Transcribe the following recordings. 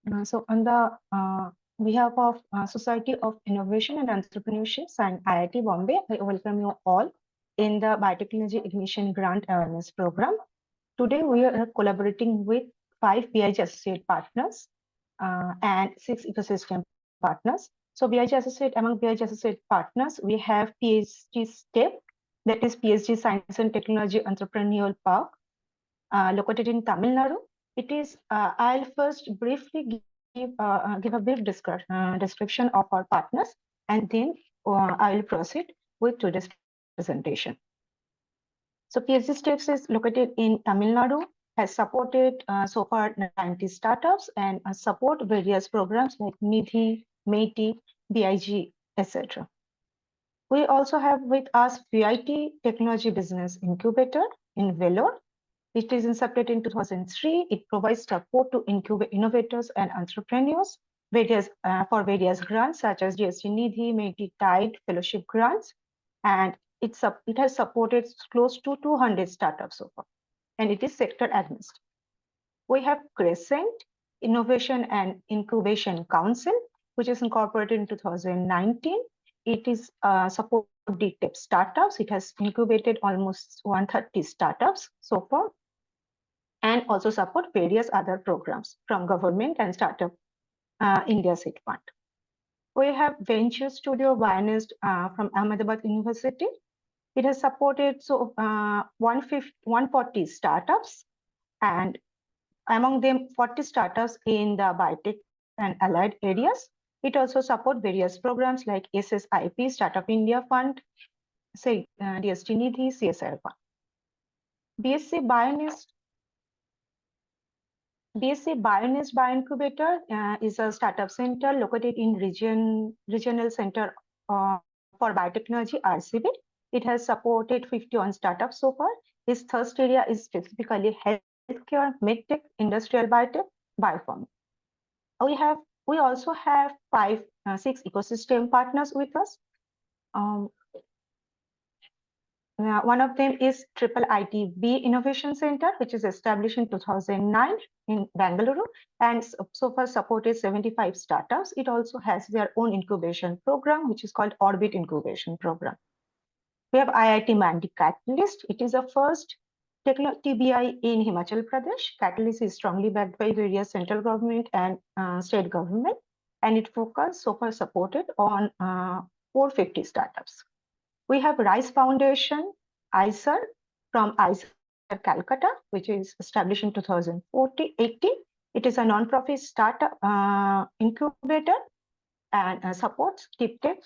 So on the behalf of Society of Innovation and Entrepreneurship and IIT Bombay, I welcome you all in the Biotechnology Admission Grant Awareness Program. Today, we are collaborating with 5 BIG associate partners and 6 ecosystem partners. So among BIG associate partners, we have PhD STEP, that is PhD Science and Technology Entrepreneurial Park, located in Tamil Nadu. It is, I'll first briefly give a brief description of our partners, and then I will proceed with today's presentation. So PhD Steps is located in Tamil Nadu, has supported so far 90 startups and support various programs like NIDHI, MEITI, BIG, etc. We also have with us IIT Technology Business Incubator in Vellore. It is incepted in 2003. It provides support to incubate innovators and entrepreneurs for various grants such as GST NIDHI, MEITI, TIDE, fellowship grants, and it has supported close to 200 startups so far, and it is sector administered. We have Crescent Innovation and Incubation Council, which is incorporated in 2019. It is support deep tech startups. It has incubated almost 130 startups so far, and also support various other programs from government and startup India Seed Fund. We have Venture Studio Bionist from Ahmedabad University. It has supported 140 startups, and among them 40 startups in the biotech and allied areas. It also supports various programs like SSIP, Startup India Fund, DST NIDHI, CSR Fund. BSc Bionist Bioincubator is a startup center located in Regional Center for Biotechnology, RCB. It has supported 51 startups so far. Its thrust area is specifically healthcare, medtech, industrial biotech, biopharma. We also have 6 ecosystem partners with us. One of them is IIT Innovation Center, which is established in 2009 in Bangalore, and so far supported 75 startups. It also has their own incubation program, which is called Orbit Incubation Program. We have IIT Mandi Catalyst. It is the first TBI in Himachal Pradesh. Catalyst is strongly backed by various central government and state government, and it focused so far supported on 450 startups. We have Rice Foundation, ISER, from ISER Calcutta, which is established in 2018. It is a non-profit startup incubator and supports deep tech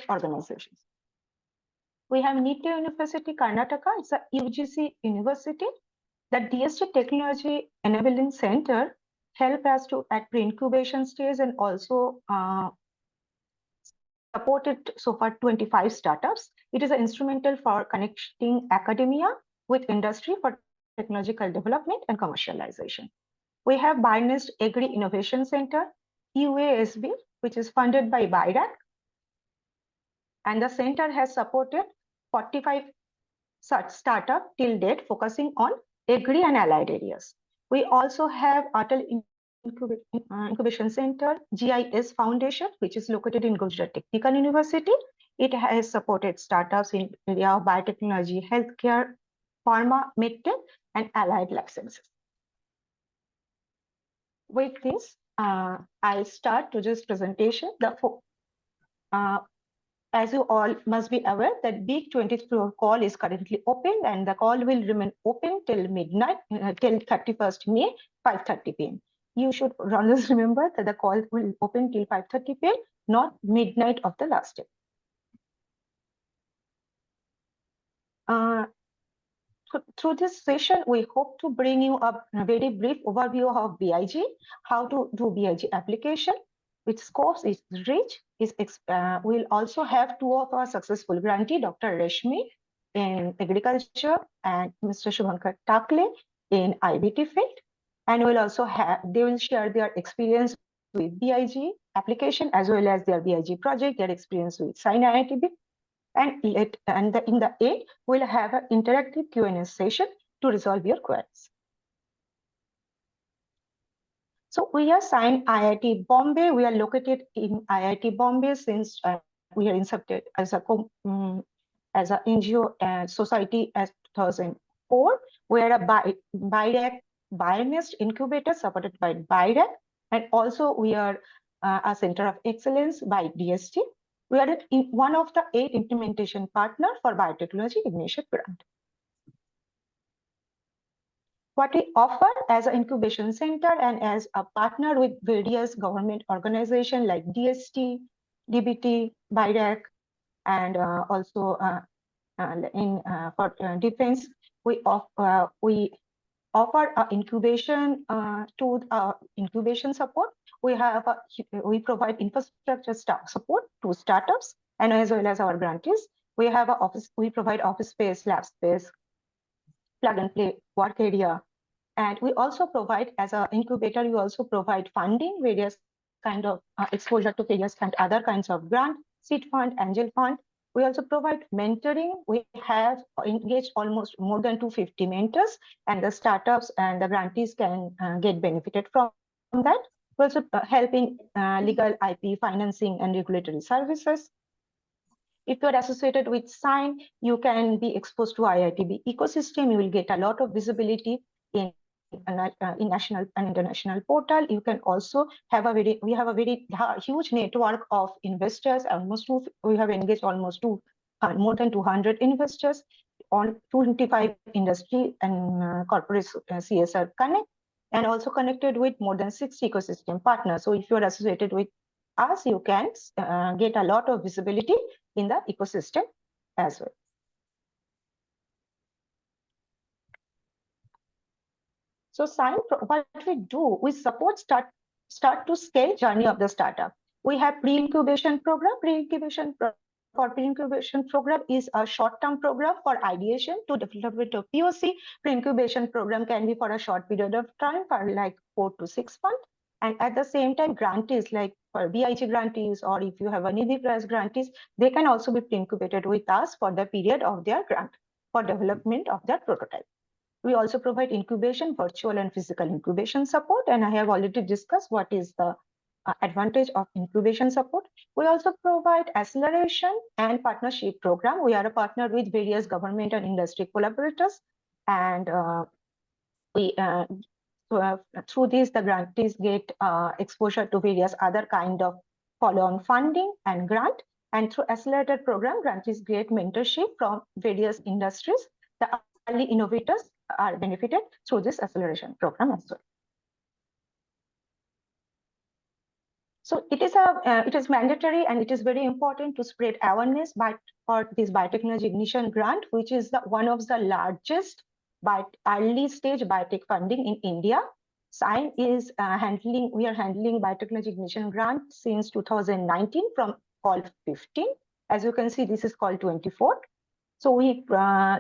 organizations. We have Nitya University, Karnataka. It's a UGC university. The DST Technology Enabling Center help us to at pre-incubation stage and also supported so far 25 startups. It is instrumental for connecting academia with industry for technological development and commercialization. We have Bionist Agri Innovation Center, UASB, which is funded by BIRAC. And the center has supported 45 such startups till date, focusing on agri and allied areas. We also have Atal Incubation Center, GIS Foundation, which is located in Gujarat Technical University. It has supported startups in area of biotechnology, healthcare, pharma, medtech, and allied life sciences. With this, I'll start today's presentation. As you all must be aware that BIG 24 call is currently open, and the call will remain open till midnight, till 31st May, 5:30 p.m. You should always remember that the call will open till 5:30 p.m., not midnight of the last day. Through this session, we hope to bring you a very brief overview of BIG, how to do BIG application, which scopes is rich. We'll also have 2 of our successful grantee, Dr. Reshmi in agriculture and Mr. Shubhankar Takle in IBT field. And we'll also they will share their experience with BIG application as well as their BIG project, their experience with SINE IITB. And in the end, we'll have an interactive Q&A session to resolve your queries. So we are SINE IIT Bombay. We are located in IIT Bombay since we are incepted as an NGO and society as 2004. We are a BIRAC Bionest incubator supported by BIRAC, and also we are a center of excellence by DST. We are one of the 8 implementation partner for biotechnology ignition grant. What we offer as an incubation center and as a partner with various government organizations like DST, DBT, BIRAC, and also for defense, we offer incubation incubation support. We provide infrastructure support to startups and as well as our grantees. We have we provide office space, lab space, plug and play work area. And we also provide, as an incubator, we also provide funding, various kind of exposure to various other kinds of grant, seed fund, angel fund. We also provide mentoring. We have engaged almost more than 250 mentors, and the startups and the grantees can get benefited from that. We also help in legal IP, financing, and regulatory services. If you're associated with SINE, you can be exposed to IITB ecosystem. You will get a lot of visibility in national and international portal. You can also have we have a very huge network of investors. We have engaged almost more than 200 investors on 25 industry and corporate CSR connect, and also connected with more than 60 ecosystem partners. So if you are associated with us, you can get a lot of visibility in the ecosystem as well. So SINE, what we do, we support start to scale journey of the startup. We have pre-incubation program. Pre-incubation program is a short-term program for ideation to development of POC. Pre-incubation program can be for a short period of time, for like 4 to 6 months. And at the same time, grantees like for BIG grantees, or if you have a Nidhi Prize grantees, they can also be pre-incubated with us for the period of their grant for development of their prototype. We also provide incubation, virtual and physical incubation support. And I have already discussed what is the advantage of incubation support. We also provide acceleration and partnership program. We are a partner with various government and industry collaborators. And through this, the grantees get exposure to various other kind of follow-on funding and grant. And through accelerated program, grantees get mentorship from various industries. The early innovators are benefited through this acceleration program as well. So it is mandatory and it is very important to spread awareness for this biotechnology ignition grant, which is one of the largest early stage biotech funding in India. SINE is we are handling biotechnology ignition grant since 2019 from call 15. As you can see, this is call 24. So we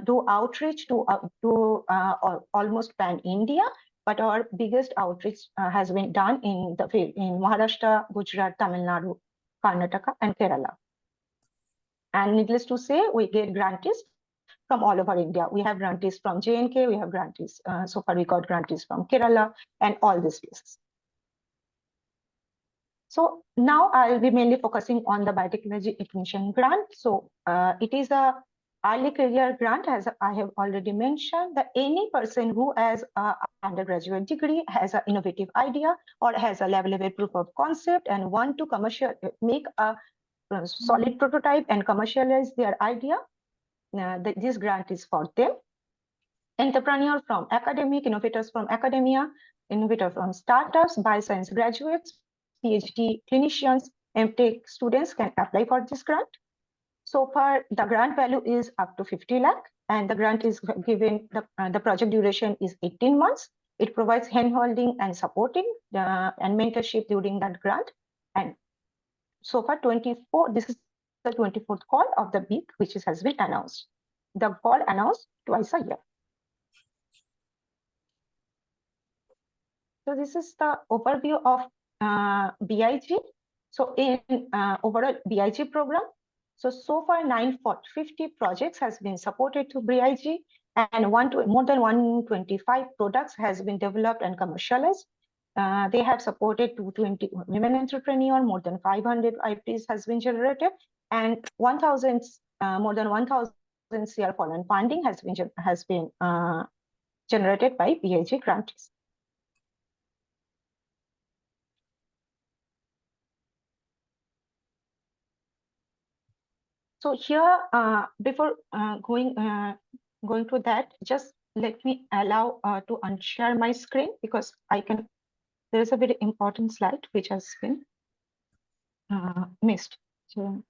do outreach to almost pan-India, but our biggest outreach has been done in Maharashtra, Gujarat, Tamil Nadu, Karnataka, and Kerala. And needless to say, we get grantees from all over India. We have grantees from J&K, we have grantees. So far we got grantees from Kerala and all these places. So now I'll be mainly focusing on the biotechnology ignition grant. So it is a early career grant, as I have already mentioned, that any person who has an undergraduate degree, has an innovative idea, or has a level proof of concept and want to make a solid prototype and commercialize their idea, this grant is for them. Entrepreneurs from academic, innovators from academia, innovators from startups, bioscience graduates, PhD clinicians, MTech students can apply for this grant. So far, the grant value is up to 50 lakh, and the grant is given, the project duration is 18 months. It provides handholding and supporting and mentorship during that grant. And so far, this is the 24th call of the bid, which has been announced. The call announced twice a year. So this is the overview of BIG. So in overall BIG program, so far 950 projects has been supported to BIG, and more than 125 products has been developed and commercialized. They have supported 220 women entrepreneurs, more than 500 IPs has been generated, and 1,000 more than 1,000 CR foreign funding has been generated by BIG grantees. So here, before going to that, just let me allow to unshare my screen, because there is a very important slide which has been missed. So,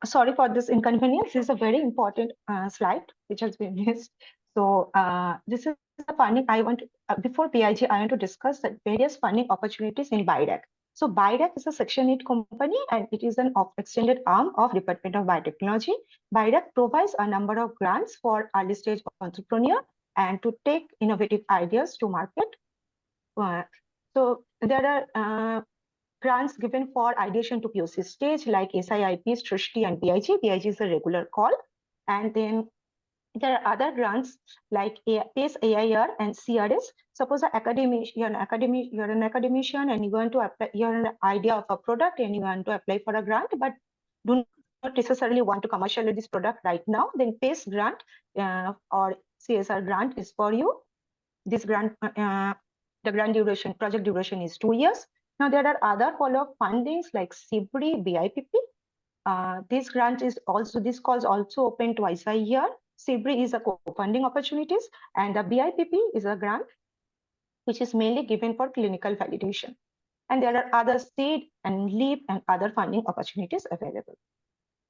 sorry for this inconvenience. This is a very important slide which has been missed. So this is the funding I want to, before BIG, I want to discuss the various funding opportunities in BIDAC. So BIDAC is a Section 8 company, and it is an extended arm of Department of Biotechnology. BIDAC provides a number of grants for early stage entrepreneur and to take innovative ideas to market. So there are grants given for ideation to POC stage like SIIP, Srishti, and BIG. BIG is a regular call. And then there are other grants like PACE AIR and CRS. Suppose you're an academician and you want to apply, you're an idea of a product and you want to apply for a grant, but do not necessarily want to commercialize this product right now, then PACE grant or CSR grant is for you. This grant, the grant duration, project duration is 2 years. Now there are other follow-up fundings like SIBRI, BIPP. This grant is also, this call is also open twice a year. SIBRI is a co-funding opportunities, and the BIPP is a grant which is mainly given for clinical validation. And there are other seed and LEAP and other funding opportunities available.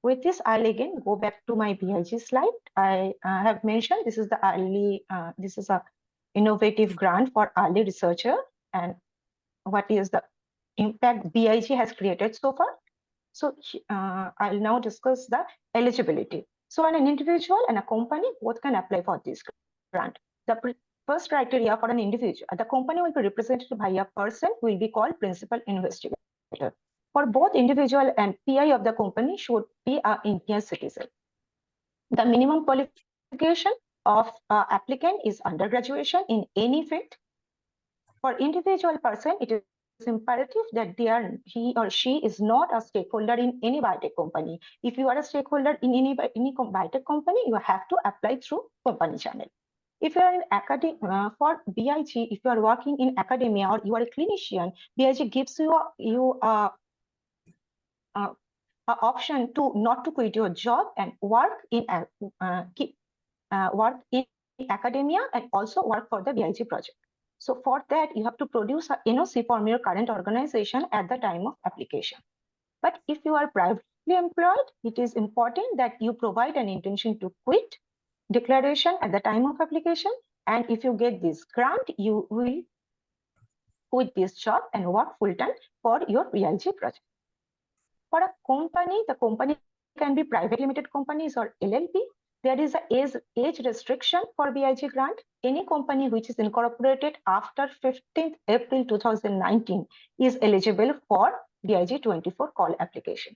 With this, I'll again go back to my BIG slide. I have mentioned this is the this is a innovative grant for early researcher, and what is the impact BIG has created so far. So I'll now discuss the eligibility. So an individual and a company both can apply for this grant. The first criteria for an individual, the company will be represented by a person who will be called principal investigator. For both individual and PI of the company should be an Indian citizen. The minimum qualification of applicant is undergraduation in any field. For individual person, it is imperative that he or she is not a stakeholder in any biotech company. If you are a stakeholder in any biotech company, you have to apply through company channel. If you are in academia, for BIG, if you are working in academia or you are a clinician, BIG gives you a option to not to quit your job and work in academia and also work for the BIG project. So for that, you have to produce a NOC from your current organization at the time of application. But if you are privately employed, it is important that you provide an intention to quit declaration at the time of application. And if you get this grant, you will quit this job and work full-time for your BIG project. For a company, the company can be private limited companies or LLP. There is an age restriction for BIG grant. Any company which is incorporated after 15th April 2019 is eligible for BIG 24 call application.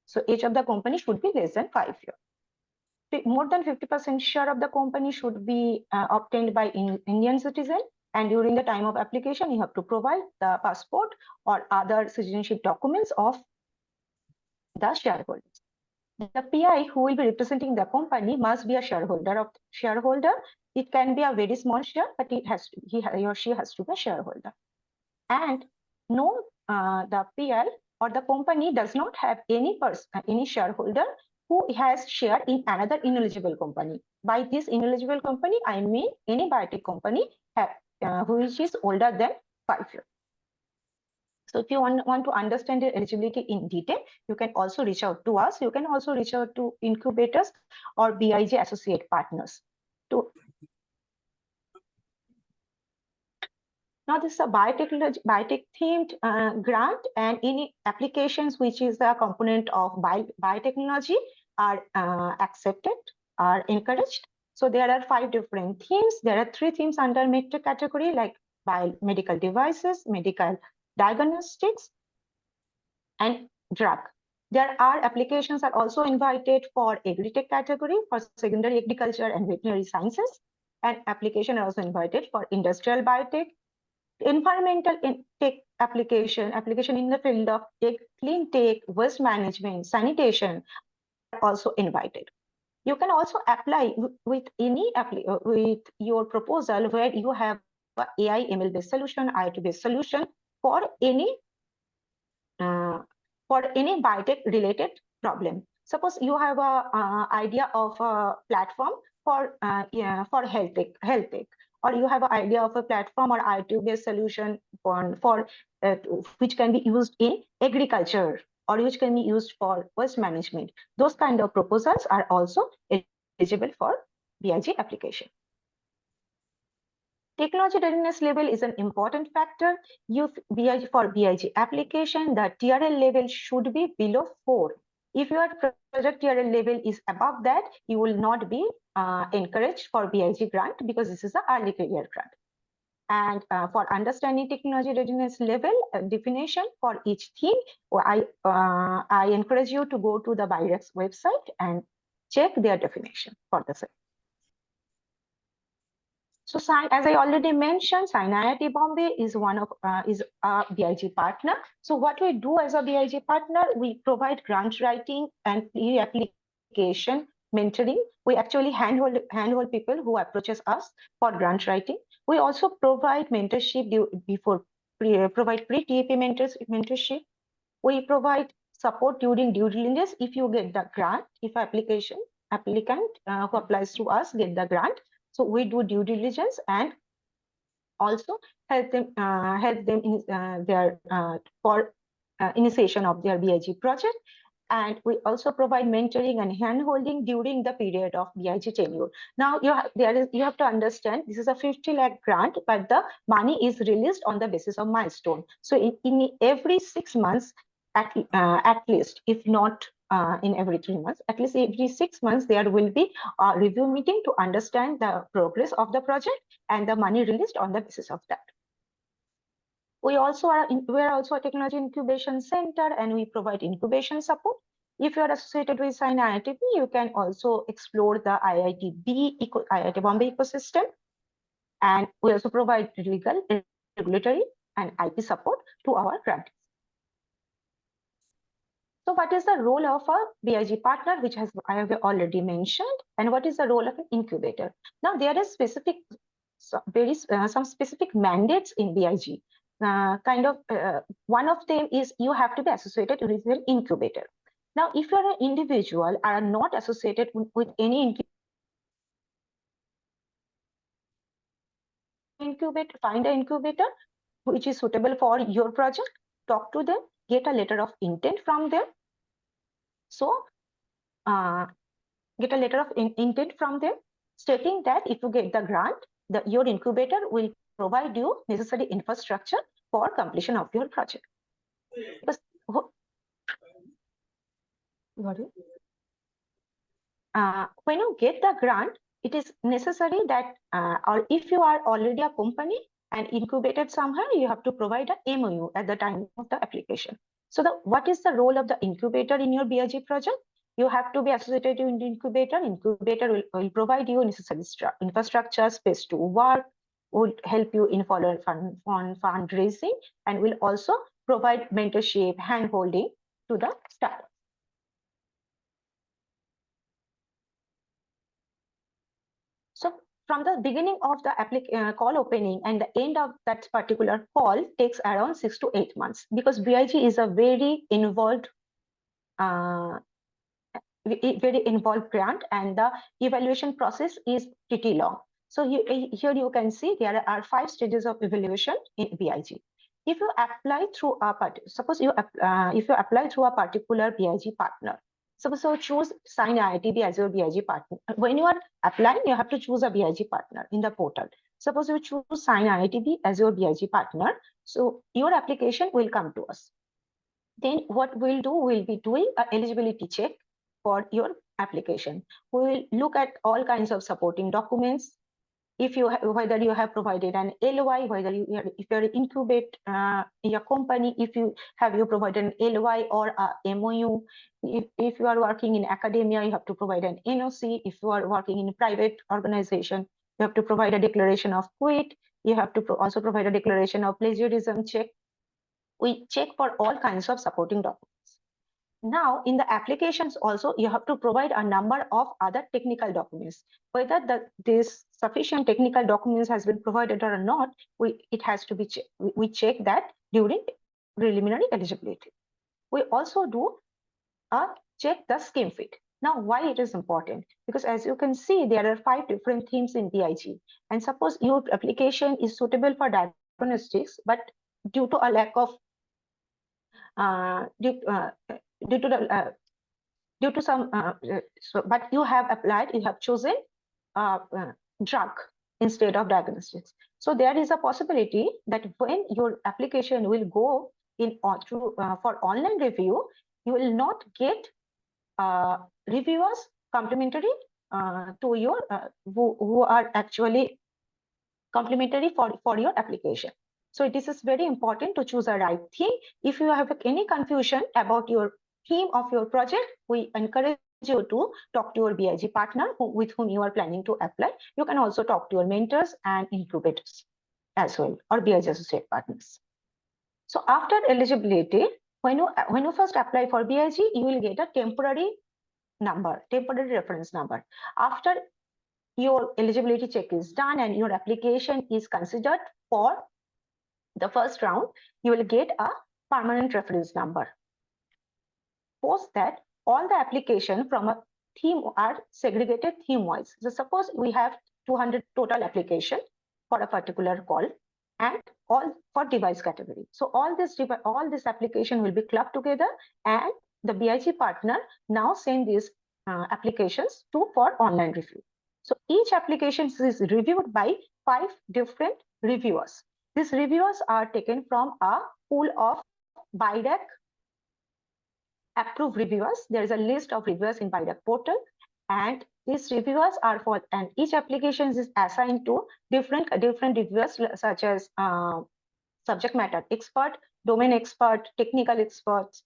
So age of the company should be less than 5 years. More than 50% share of the company should be obtained by Indian citizen. And during the time of application, you have to provide the passport or other citizenship documents of the shareholders. The PI who will be representing the company must be a shareholder. It can be a very small share, but he or she has to be a shareholder. And no, the PL or the company does not have any shareholder who has share in another ineligible company. By this ineligible company, I mean any biotech company which is older than 5 years. So if you want to understand the eligibility in detail, you can also reach out to us. You can also reach out to incubators or BIG associate partners. Now this is a biotech themed grant, and any applications which is a component of biotechnology are accepted, are encouraged. So there are 5 different themes. There are 3 themes under meta category, like medical devices, medical diagnostics, and drug. There are applications are also invited for agri-tech category, for secondary agriculture and veterinary sciences, and application are also invited for industrial biotech, environmental tech application in the field of clean tech, waste management, sanitation are also invited. You can also apply with with your proposal where you have a AI ML based solution, IoT based solution for any biotech related problem. Suppose you have a idea of a platform for health tech, or you have an idea of a platform or IoT based solution for which can be used in agriculture or which can be used for waste management. Those kind of proposals are also eligible for BIG application. Technology readiness level is an important factor. For BIG application, the TRL level should be below 4. If your project TRL level is above that, you will not be encouraged for BIG grant because this is an early career grant. And for understanding technology readiness level definition for each theme, I encourage you to go to the BIREX website and check their definition for the same. So SINE, as I already mentioned, SINE IIT Bombay is a BIG partner. So what we do as a BIG partner, we provide grant writing and pre-application mentoring. We actually handhold people who approaches us for grant writing. We also provide mentorship provide pre-TAP mentorship. We provide support during due diligence if you get the grant, if applicant who applies to us get the grant. So we do due diligence and also help them in their initiation of their BIG project. And we also provide mentoring and handholding during the period of BIG tenure. Now you have to understand this is a 50 lakh grant, but the money is released on the basis of milestone. So in every 6 months, at least, if not in every 3 months, at least every 6 months, there will be a review meeting to understand the progress of the project and the money released on the basis of that. We are also a technology incubation center, and we provide incubation support. If you are associated with SINE IITB, you can also explore the IIT Bombay ecosystem. And we also provide legal, regulatory, and IP support to our grantees. So what is the role of a BIG partner, which I have already mentioned, and what is the role of an incubator? Now there is some specific mandates in BIG. One of them is you have to be associated with an incubator. Now, if you're an individual are not associated with any incubator, find an incubator which is suitable for your project, talk to them, get a letter of intent from them. So get a letter of intent from them stating that if you get the grant, your incubator will provide you necessary infrastructure for completion of your project. Because, when you get the grant, it is necessary that, or if you are already a company and incubated somewhere, you have to provide a MOU at the time of the application. So what is the role of the incubator in your BIG project? You have to be associated with the incubator. Incubator will provide you necessary infrastructure, space to work, will help you in fundraising, and will also provide mentorship, hand-holding to the startup. So from the beginning of the call opening and the end of that particular call takes around 6 to 8 months, because BIG is a very involved grant, and the evaluation process is pretty long. So here you can see there are 5 stages of evaluation in BIG. If you apply through suppose if you apply through a particular BIG partner, suppose you choose SINE IIT as your BIG partner. When you are applying, you have to choose a BIG partner in the portal. Suppose you choose SINE IIT as your BIG partner, so your application will come to us. Then what we'll do, we'll be doing an eligibility check for your application. We will look at all kinds of supporting documents. If you whether you have provided an LOI, whether if you're incubate your company, if you provided an LOI or a MOU. If you are working in academia, you have to provide an NOC. If you are working in a private organization, you have to provide a declaration of quit. You have to also provide a declaration of plagiarism check. We check for all kinds of supporting documents. Now, in the applications also, you have to provide a number of other technical documents. Whether this sufficient technical documents has been provided or not, it has to be checked. We check that during preliminary eligibility. We also do check the scheme fit. Now, why it is important? Because as you can see, there are 5 different themes in BIG. And suppose your application is suitable for diagnostics, but due to a lack of but you have applied, you have chosen drug instead of diagnostics. So there is a possibility that when your application will go in for online review, you will not get reviewers complementary to your who are actually complementary for your application. So this is very important to choose a right theme. If you have any confusion about your theme of your project, we encourage you to talk to your BIG partner with whom you are planning to apply. You can also talk to your mentors and incubators as well, or BIG associate partners. So after eligibility, when you first apply for BIG, you will get a temporary reference number. After your eligibility check is done and your application is considered for the first round, you will get a permanent reference number. Post that, all the application from a theme are segregated theme-wise. So suppose we have 200 total application for a particular call, and all for device category. So all this application will be clubbed together, and the BIG partner now send these applications for online review. So each application is reviewed by 5 different reviewers. These reviewers are taken from a pool of BIDAC approved reviewers. There is a list of reviewers in BIDAC portal, and these reviewers are and each application is assigned to different reviewers, such as subject matter expert, domain expert, technical experts,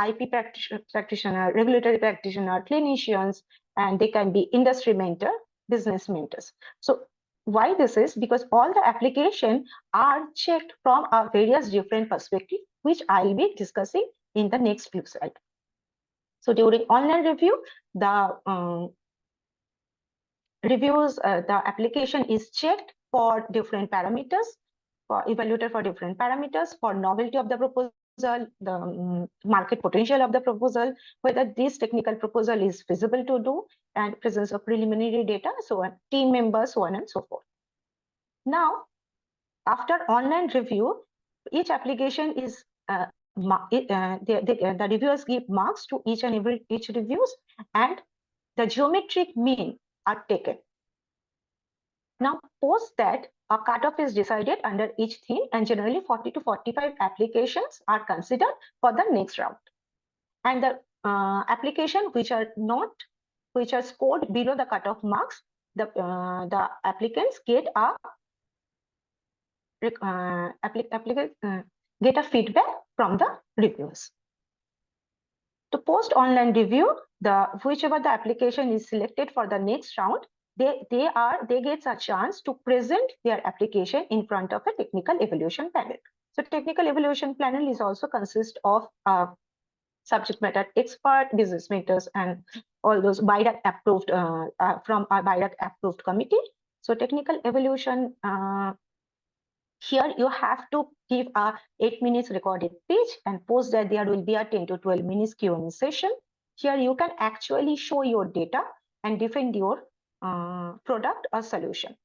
IP practitioner, regulatory practitioner, clinicians, and they can be industry mentor, business mentors. So why this is? Because all the applications are checked from a various different perspectives, which I'll be discussing in the next few slides. So during online review, the the application is checked for different parameters, evaluated for different parameters, for novelty of the proposal, the market potential of the proposal, whether this technical proposal is feasible to do, and presence of preliminary data, so on, team members, so on and so forth. Now, after online review, each application is the reviewers give marks to each reviews, and the geometric mean are taken. Now, post that, a cutoff is decided under each theme, and generally 40 to 45 applications are considered for the next round. And the application which are scored below the cutoff marks, the applicants get a feedback from the reviewers. To post online review, whichever the application is selected for the next round, they get a chance to present their application in front of a technical evaluation panel. So technical evaluation panel is also consist of subject matter expert, business mentors, and all those BIDAC approved from a BIDAC approved committee. So technical evaluation, here you have to give a 8 minutes recorded pitch, and post that there will be a 10 to 12 minutes Q&A session. Here you can actually show your data and defend your product or solution.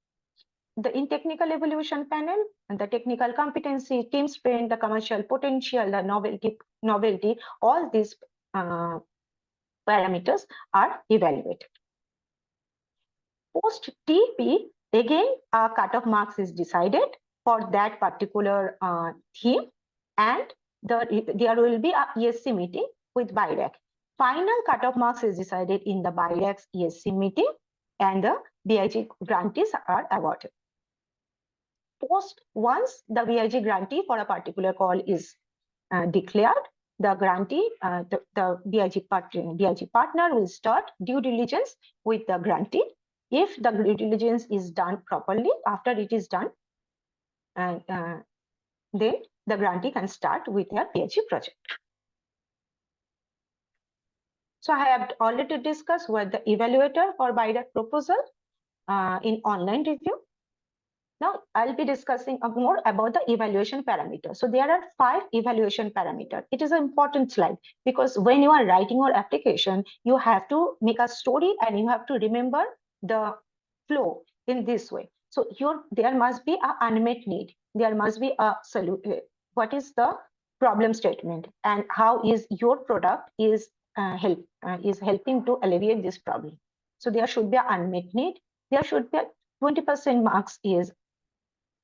In technical evaluation panel, the technical competency, team strength, the commercial potential, the novelty, all these parameters are evaluated. Post TP, again, a cut-off marks is decided for that particular theme, and there will be a ESC meeting with BIRAC. Final cut-off marks is decided in the BIRAC's ESC meeting, and the BIG grantees are awarded. Once the BIG grantee for a particular call is declared, the grantee, the BIG partner will start due diligence with the grantee. If the due diligence is done properly, after it is done, and then the grantee can start with their PhD project. So I have already discussed what the evaluator for BIRAC proposal in online review. Now I'll be discussing more about the evaluation parameters. So there are 5 evaluation parameters. It is an important slide because when you are writing your application, you have to make a story and you have to remember the flow in this way. So there must be an unmet need. There must be a solution. What is the problem statement and how is your product is helping to alleviate this problem. So there should be an unmet need. There should be 20% marks is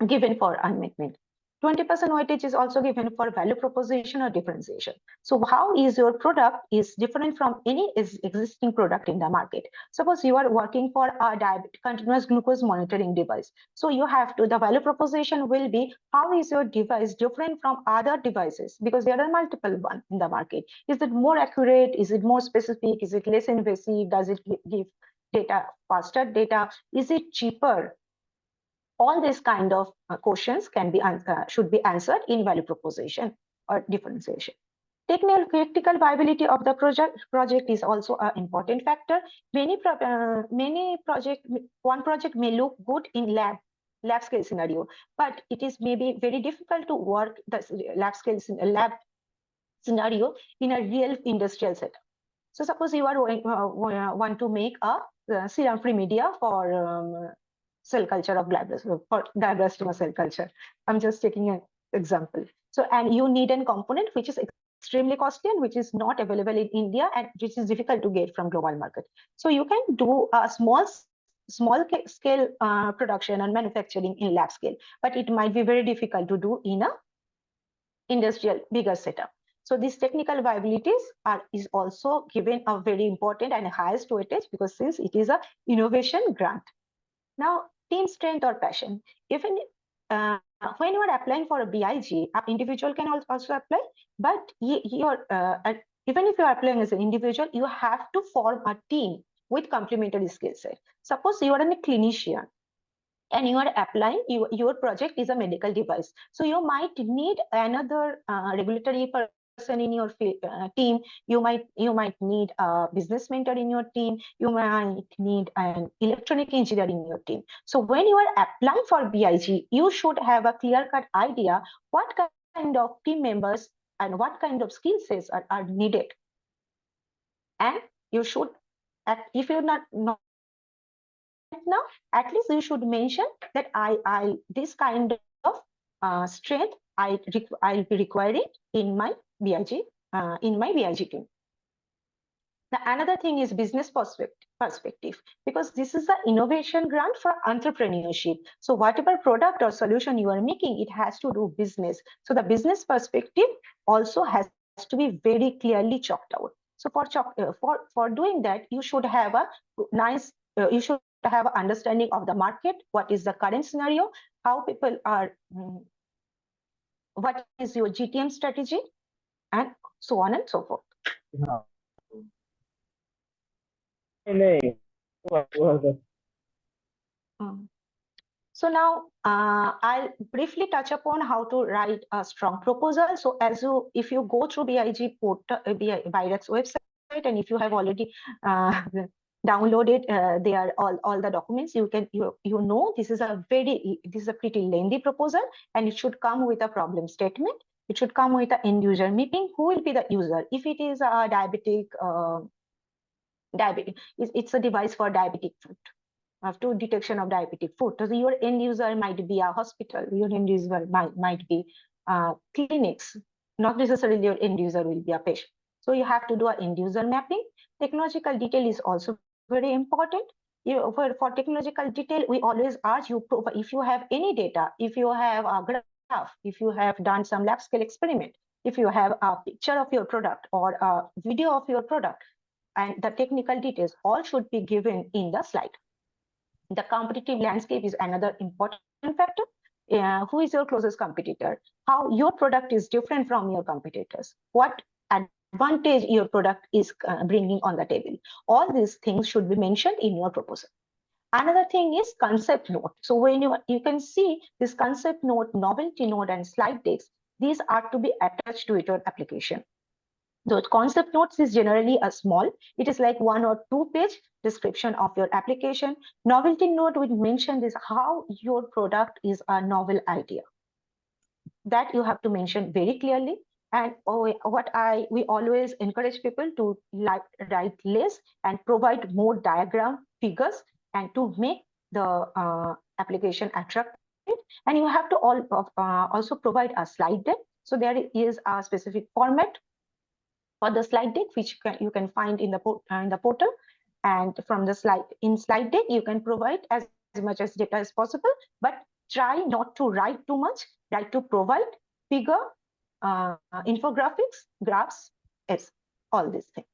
given for unmet need. 20% weightage is also given for value proposition or differentiation. So how is your product is different from any existing product in the market? Suppose you are working for a continuous glucose monitoring device. So you have to, the value proposition will be, how is your device different from other devices? Because there are multiple ones in the market. Is it more accurate? Is it more specific? Is it less invasive? Does it give data, faster data? Is it cheaper? All these kind of questions can be should be answered in value proposition or differentiation. Technical viability of the project is also an important factor. One project may look good in lab scale scenario, but it is maybe very difficult to work the lab scenario in a real industrial setup. So suppose you are want to make a serum-free media for cell culture of glioblastoma cell culture. I'm just taking an example. So, and you need a component which is extremely costly and which is not available in India and which is difficult to get from global market. So you can do a small scale production and manufacturing in lab scale, but it might be very difficult to do in a industrial bigger setup. So these technical viabilities is also given a very important and highest weightage because since it is a innovation grant. Now, team strength or passion. Even when you are applying for a BIG, an individual can also apply, but even if you are applying as an individual, you have to form a team with complementary skill set. Suppose you are a clinician and you are applying, your project is a medical device. So you might need another regulatory person in your team. You might need a business mentor in your team. You might need an electronic engineer in your team. So when you are applying for BIG, you should have a clear-cut idea what kind of team members and what kind of skill sets are needed. And you should, if you're not now, at least you should mention that this kind of strength I'll be requiring in my BIG team. The another thing is business perspective, because this is an innovation grant for entrepreneurship. So whatever product or solution you are making, it has to do business. So the business perspective also has to be very clearly chalked out. So for doing that, you should have a nice, you should have an understanding of the market, what is the current scenario, how people are, what is your GTM strategy, and so on and so forth. So now I'll briefly touch upon how to write a strong proposal. So if you go through BIRAC's website, and if you have already download it. They are all the documents. You can you know this is a pretty lengthy proposal, and it should come with a problem statement. It should come with an end user mapping. Who will be the user? If it is a diabetic, it's a device for diabetic food, to detection of diabetic food. So your end user might be a hospital. Your end user might be clinics. Not necessarily your end user will be a patient. So you have to do an end user mapping. Technological detail is also very important. For technological detail, we always urge you, if you have any data, if you have a graph, if you have done some lab scale experiment, if you have a picture of your product or a video of your product, and the technical details all should be given in the slide. The competitive landscape is another important factor. Who is your closest competitor? How your product is different from your competitors? What advantage your product is bringing on the table? All these things should be mentioned in your proposal. Another thing is concept note. So when you can see this concept note, novelty note, and slide decks, these are to be attached to your application. The concept notes is generally a small, it is like 1 or 2 page description of your application. Novelty note would mention this, how your product is a novel idea. That you have to mention very clearly. And we always encourage people to write less and provide more diagram figures, and to make the application attractive. And you have to also provide a slide deck. So there is a specific format for the slide deck, which you can find in the portal. And from the slide deck, you can provide as much as data as possible, but try not to write too much. Try to provide figure, infographics, graphs, yes, all these things.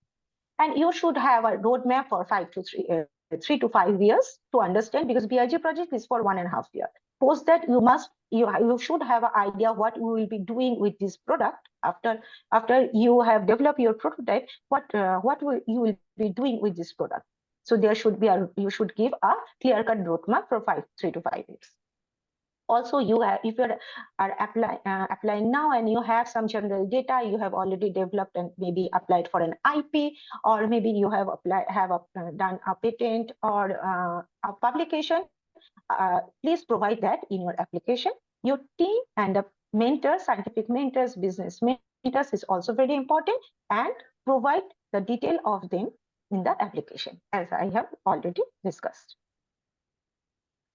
And you should have a roadmap for 3 to 5 years to understand, because BIG project is for 1.5 years. Post that, you should have an idea what you will be doing with this product after you have developed your prototype. What you will be doing with this product. So there should be you should give a clear-cut roadmap for 3 to 5 years. Also, if you are applying now and you have some general data you have already developed and maybe applied for an IP, or maybe you have done a patent or a publication, please provide that in your application. Your team and the mentors, scientific mentors, business mentors is also very important, and provide the detail of them in the application, as I have already discussed.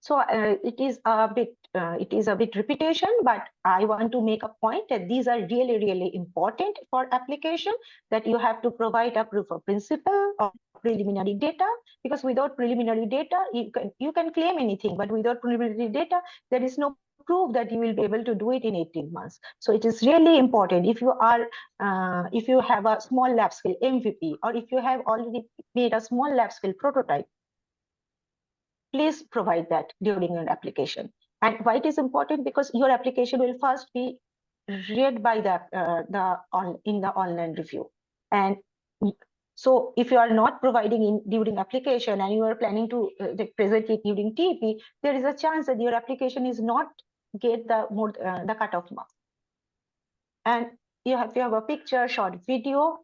So it is a bit repetition, but I want to make a point that these are really, really important for application, that you have to provide a proof of principle or preliminary data, because without preliminary data, you can claim anything, but without preliminary data, there is no proof that you will be able to do it in 18 months. So it is really important, if you have a small lab scale MVP, or if you have already made a small lab scale prototype, please provide that during your application. And why it is important? Because your application will first be read by in the online review. And so if you are not providing during application, and you are planning to present it during TEP, there is a chance that your application is not get the cutoff mark. And if you have a picture, short video,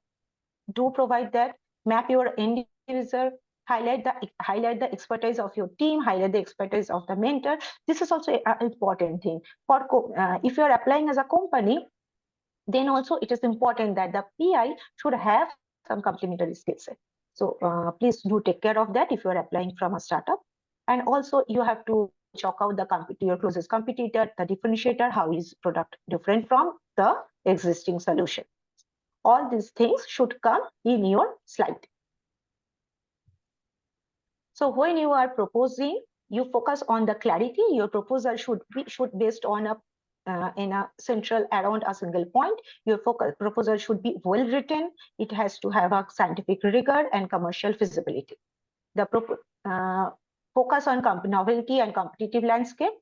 do provide that. Map your end user. Highlight the expertise of your team, highlight the expertise of the mentor. This is also an important thing. If you are applying as a company, then also it is important that the PI should have some complementary skill set. So please do take care of that if you are applying from a startup. And also you have to chalk out your closest competitor, the differentiator, how is product different from the existing solution. All these things should come in your slide. So when you are proposing, you focus on the clarity. Your proposal should based on in a central around a single point. Your proposal should be well written. It has to have a scientific rigor and commercial feasibility. The focus on novelty and competitive landscape,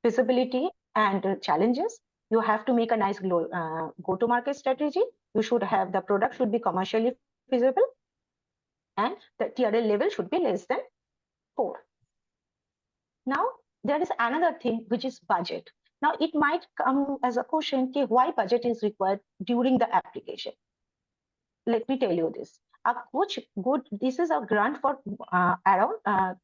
feasibility and challenges. You have to make a nice go-to-market strategy. You should have the product should be commercially feasible, and the TRL level should be less than 4. Now, there is another thing, which is budget. Now, it might come as a question, why budget is required during the application? Let me tell you this. this is a grant for around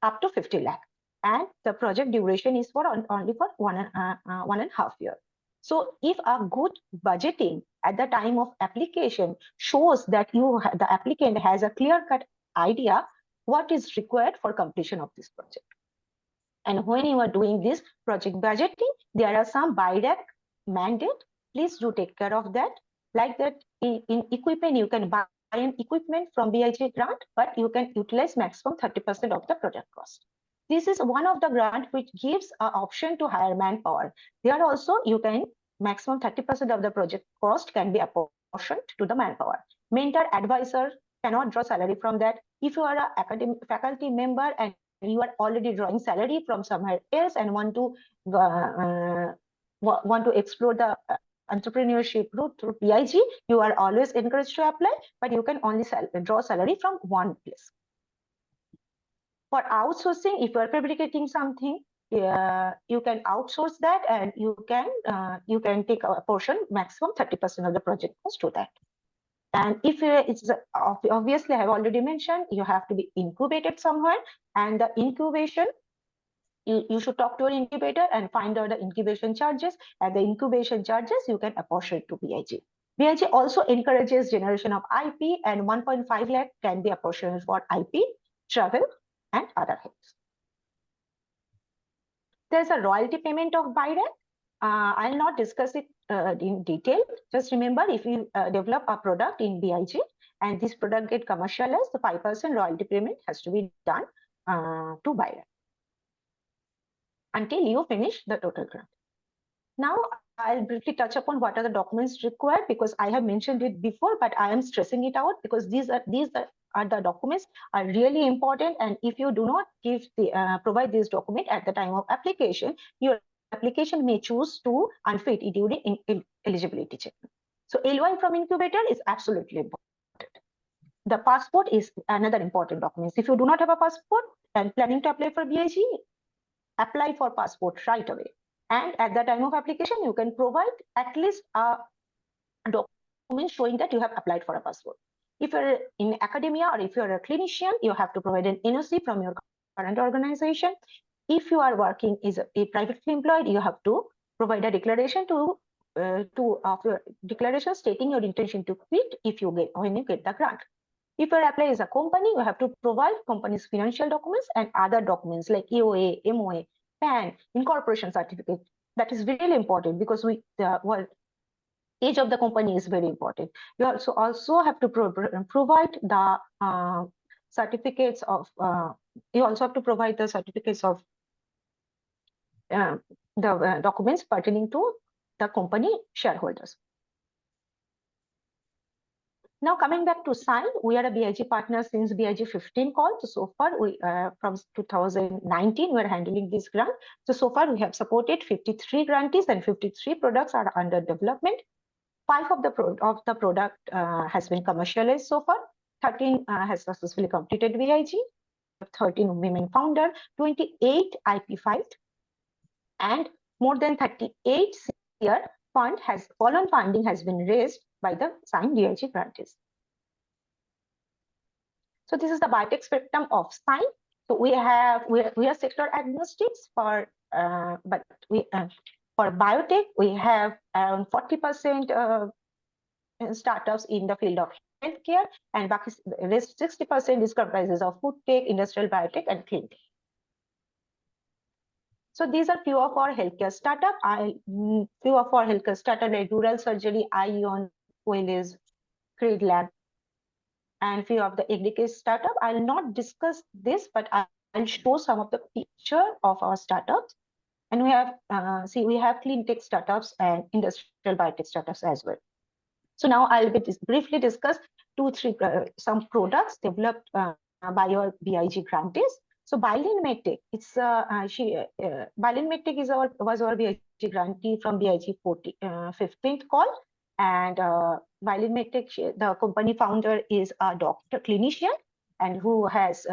up to 50 lakh. And the project duration is for only for 1.5 years. So if a good budgeting at the time of application shows that the applicant has a clear-cut idea what is required for completion of this project. And when you are doing this project budgeting, there are some BIDAC mandate. Please do take care of that. Like that, in equipment, you can buy an equipment from BIG grant, but you can utilize maximum 30% of the project cost. This is one of the grant which gives an option to hire manpower. There also, you can maximum 30% of the project cost can be apportioned to the manpower. Mentor advisor cannot draw salary from that. If you are an academic faculty member and you are already drawing salary from somewhere else and want to explore the entrepreneurship route through BIG, you are always encouraged to apply, but you can only draw salary from one place. For outsourcing, if you are fabricating something, you can outsource that, and you can take a portion, maximum 30% of the project cost to that. And if it's obviously, I have already mentioned, you have to be incubated somewhere, and the incubation, you should talk to an incubator and find out the incubation charges. And the incubation charges you can apportion to BIG. BIG also encourages generation of IP, and 1.5 lakh can be apportioned for IP, travel, and other things. There's a royalty payment of BIDAC. I'll not discuss it in detail. Just remember, if you develop a product in BIG and this product get commercialized, the 5% royalty payment has to be done to BIDAC until you finish the total grant. Now, I'll briefly touch upon what are the documents required, because I have mentioned it before, but I am stressing it out because these are the documents are really important. And if you do not provide this document at the time of application, your application may choose to unfit it during eligibility check. So LY from incubator is absolutely important. The passport is another important document. If you do not have a passport and planning to apply for BIG, apply for passport right away. And at the time of application, you can provide at least a document showing that you have applied for a passport. If you're in academia or if you're a clinician, you have to provide an NOC from your current organization. If you are working as a privately employed, you have to provide a declaration of your declaration stating your intention to quit when you get the grant. If you apply as a company, you have to provide company's financial documents and other documents like EOA, MOA, PAN, incorporation certificate. That is really important because age of the company is very important. You also have to provide the certificates of. You also have to provide the certificates of the documents pertaining to the company shareholders. Now coming back to SINE, we are a BIG partner since BIG 15 call. So far, from 2019, we're handling this grant. So far, we have supported 53 grantees and 53 products are under development. 5 of the product has been commercialized so far. 13 has successfully completed BIG. 13 women founder, 28 IP filed, and more than 38 year follow-on funding has been raised by the SINE BIG grantees. So this is the biotech spectrum of SINE. So we are sector agnostics for biotech we have around 40% startups in the field of healthcare, and the rest 60% is comprises of food tech, industrial biotech, and clean tech. So these are few of our healthcare startup. Few of our healthcare startup like Rural Surgery, ION, Wellness, Creed Lab, and few of the agri startup. I'll not discuss this, but I'll show some of the picture of our startups. And we have we have clean tech startups and industrial biotech startups as well. So now I'll briefly discuss some products developed by our BIG grantees. So Bilin Medtech, Bilin Medtech was our BIG grantee from BIG 15th call, and Bilin Medtech, the company founder is a doctor clinician, and who has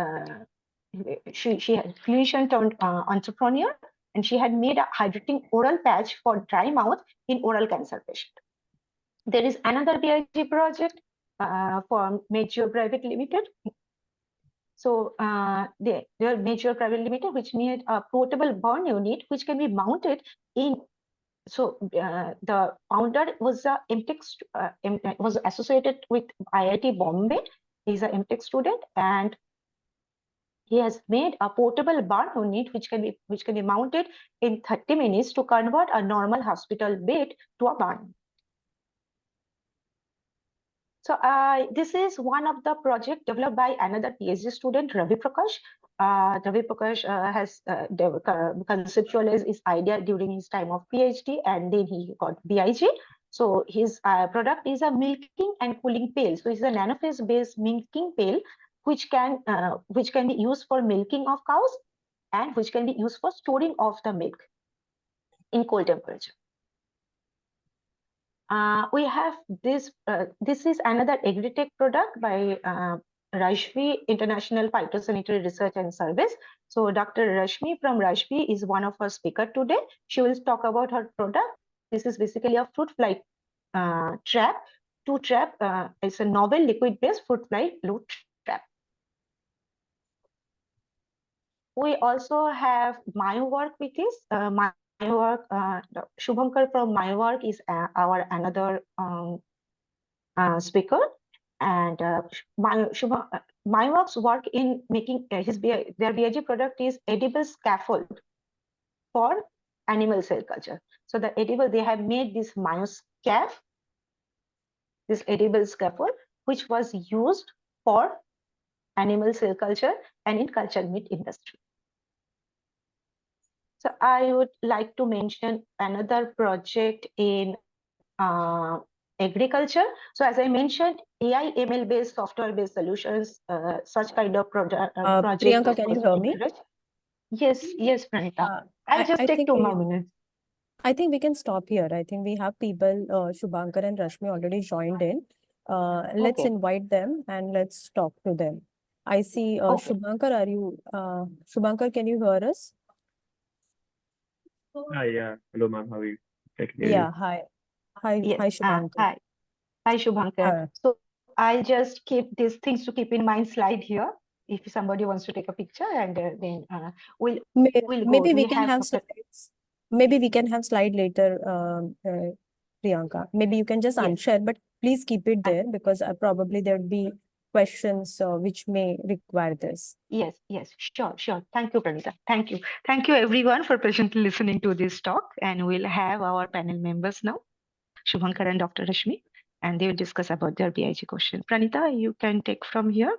she had clinician turned entrepreneur, and she had made a hydrating oral patch for dry mouth in oral cancer patient. There is another BIG project for Major Private Limited. So they are Major Private Limited, which made a portable burn unit which can be mounted in. So the founder was a MTech, was associated with IIT Bombay. He's an MTech student, and he has made a portable burn unit which can be mounted in 30 minutes to convert a normal hospital bed to a burn. So this is one of the project developed by another PhD student, Ravi Prakash. Ravi Prakash has conceptualized his idea during his time of PhD, and then he got BIG. So his product is a milking and cooling pail. So it's a nanophase-based milking pail, which can be used for milking of cows, and which can be used for storing of the milk in cold temperature. We have this. This is another agri-tech product by Rashmi International Phytosanitary Research and Service. So Dr. Rashmi from Rashmi is one of our speakers today. She will talk about her product. This is basically a fruit fly trap. It's a novel liquid-based fruit fly loop trap. We also have my work with this. My work, Shubhankar from my work is our another speaker, and my work's work in making their BIG product is edible scaffold for animal cell culture. So they have made this myoscaf, this edible scaffold, which was used for animal cell culture and in culture meat industry. So I would like to mention another project in agriculture. So as I mentioned, AI ML based software based solutions, such kind of project. Priyanka, can you hear me? Yes, Pranita. I'll just take 2 more minutes. I think we can stop here. I think we have people, Shubhankar and Rashmi already joined in. Let's invite them and let's talk to them. I see Shubhankar, Shubhankar, can you hear us? Hi, yeah. Hello, ma'am. How are you? Yeah, hi. Hi, Shubhankar. Hi, Shubhankar. So I'll just keep these things to keep in mind slide here. If somebody wants to take a picture, and then we'll maybe we can have slides. Maybe we can have slide later, Priyanka. Maybe you can just unshare, but please keep it there because probably there will be questions which may require this. Yes, sure. Thank you, Pranita. Thank you everyone for patiently listening to this talk, and we'll have our panel members now, Shubhankar and Dr. Rashmi, and they will discuss about their BIG question. Pranita, you can take from here.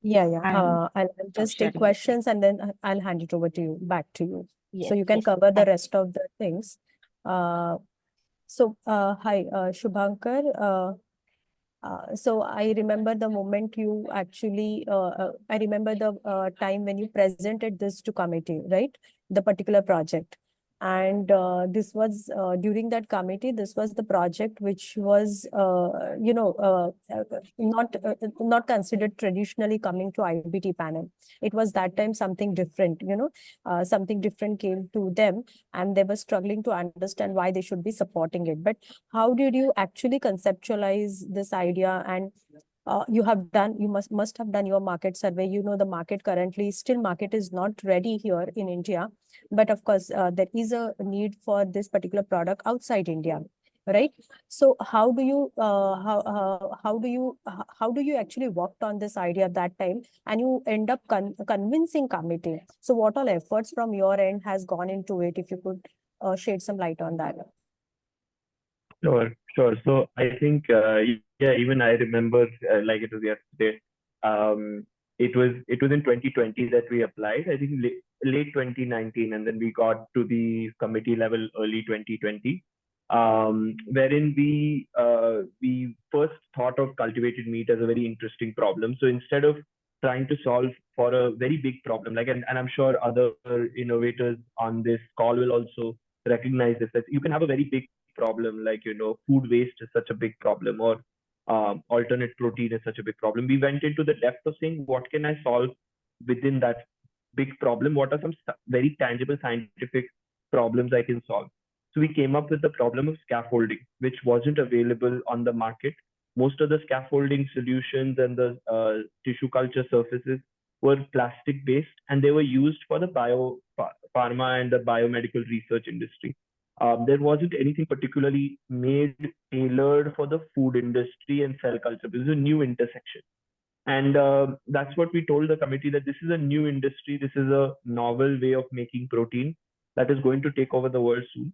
Yeah. I'll just take questions and then I'll hand it over to you, back to you. So you can cover the rest of the things. Hi, Shubhankar. So I remember the moment you actually, I remember the time when you presented this to committee, right? The particular project. And this was during that committee, this was the project which was, not considered traditionally coming to IBT panel. It was that time something different, something different came to them and they were struggling to understand why they should be supporting it. But how did you actually conceptualize this idea? And you must have done your market survey. The market currently, still market is not ready here in India, but of course there is a need for this particular product outside India, right? So how do you actually worked on this idea at that time, and you end up convincing committee? So what all efforts from your end has gone into it? If you could shed some light on that. Sure. So I think, even I remember like it was yesterday. It was in 2020 that we applied. I think late 2019, and then we got to the committee level early 2020, wherein we first thought of cultivated meat as a very interesting problem. So instead of trying to solve for a very big problem, and I'm sure other innovators on this call will also recognize this, that you can have a very big problem, food waste is such a big problem, or alternate protein is such a big problem. We went into the depth of saying, what can I solve within that big problem? What are some very tangible scientific problems I can solve? So we came up with the problem of scaffolding, which wasn't available on the market most of the scaffolding solutions and the tissue culture surfaces were plastic based, and they were used for the pharma and the biomedical research industry. There wasn't anything particularly made tailored for the food industry and cell culture. This is a new intersection. And that's what we told the committee, that this is a new industry. This is a novel way of making protein that is going to take over the world soon.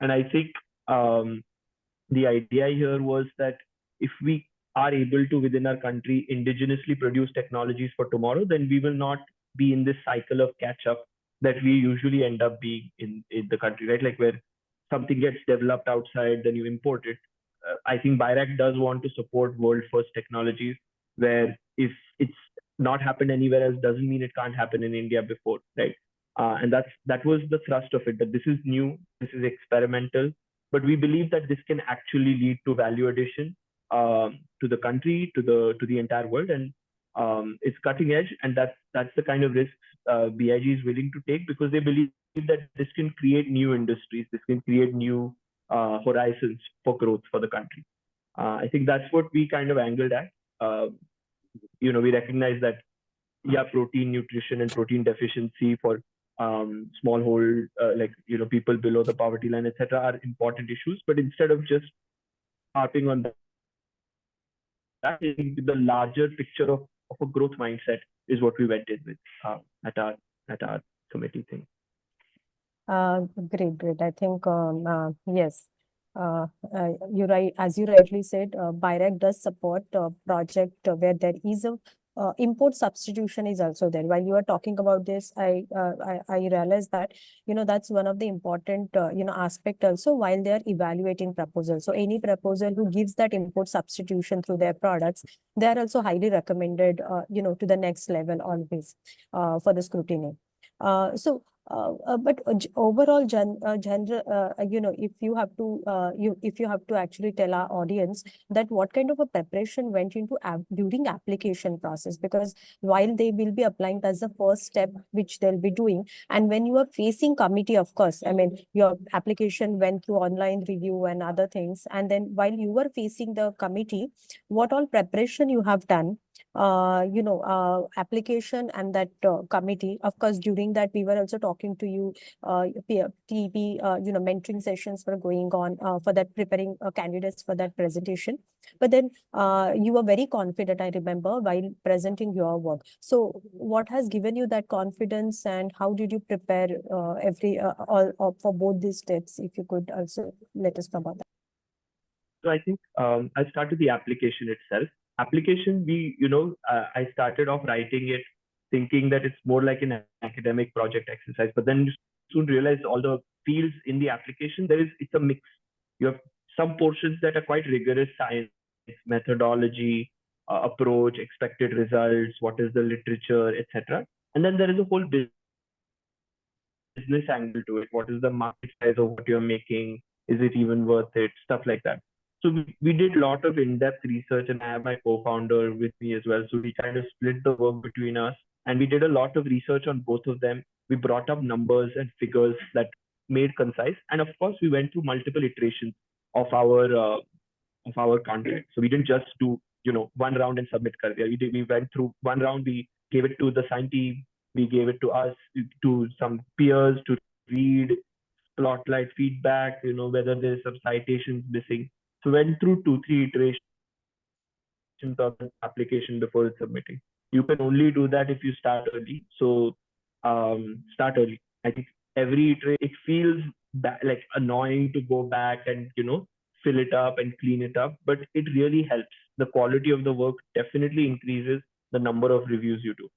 And I think the idea here was that if we are able to, within our country, indigenously produce technologies for tomorrow, then we will not be in this cycle of catch up that we usually end up being in the country, right? Like where something gets developed outside, then you import it. I think BIRAC does want to support world first technologies, where if it's not happened anywhere else, doesn't mean it can't happen in India before, right? And that was the thrust of it, that this is new, this is experimental, but we believe that this can actually lead to value addition to the country, to the entire world, and it's cutting edge, and that's the kind of risks BIG is willing to take, because they believe that this can create new industries, this can create new horizons for growth for the country. I think that's what we kind of angled at. We recognize that, yeah, protein nutrition and protein deficiency for smallhold, people below the poverty line, etc., are important issues. But instead of just harping on that, the larger picture of a growth mindset is what we went in with at our committee thing. Great. I think yes. You're right. As you rightly said, BIRAC does support a project where there is a import substitution is also there. While you are talking about this, I realized that that's one of the important aspect also while they are evaluating proposals. So any proposal who gives that import substitution through their products, they are also highly recommended to the next level always for the scrutiny. But overall, if you have to actually tell our audience that what kind of a preparation went into during application process, because while they will be applying, that's the first step which they'll be doing. And when you are facing committee, of course, I mean, your application went through online review and other things. And then while you were facing the committee, what all preparation you have done? Application and that committee. Of course, during that, we were also talking to you, TB, mentoring sessions were going on for that, preparing candidates for that presentation. But then you were very confident, I remember, while presenting your work. So what has given you that confidence, and how did you prepare for both these steps? If you could also let us know about that. So I think I'll start with the application itself. Application, I started off writing it thinking that it's more like an academic project exercise, but then you soon realize all the fields in the application, it's a mix. You have some portions that are quite rigorous science, methodology, approach, expected results, what is the literature, etc. And then there is a whole business angle to it. What is the market size of what you're making? Is it even worth it? Stuff like that. So we did a lot of in-depth research, and I have my co-founder with me as well. So we kind of split the work between us, and we did a lot of research on both of them. We brought up numbers and figures that made concise. And of course, we went through multiple iterations of our content. So we didn't just do, one round and submit. We went through one round, we gave it to the SINE team, we gave it to us, to some peers to read, spotlight feedback, whether there's some citations missing. So went through 2-3 iterations of the application before submitting. You can only do that if you start early. So start early. I think every iteration, it feels like annoying to go back and fill it up and clean it up, but it really helps. The quality of the work definitely increases the number of reviews you do.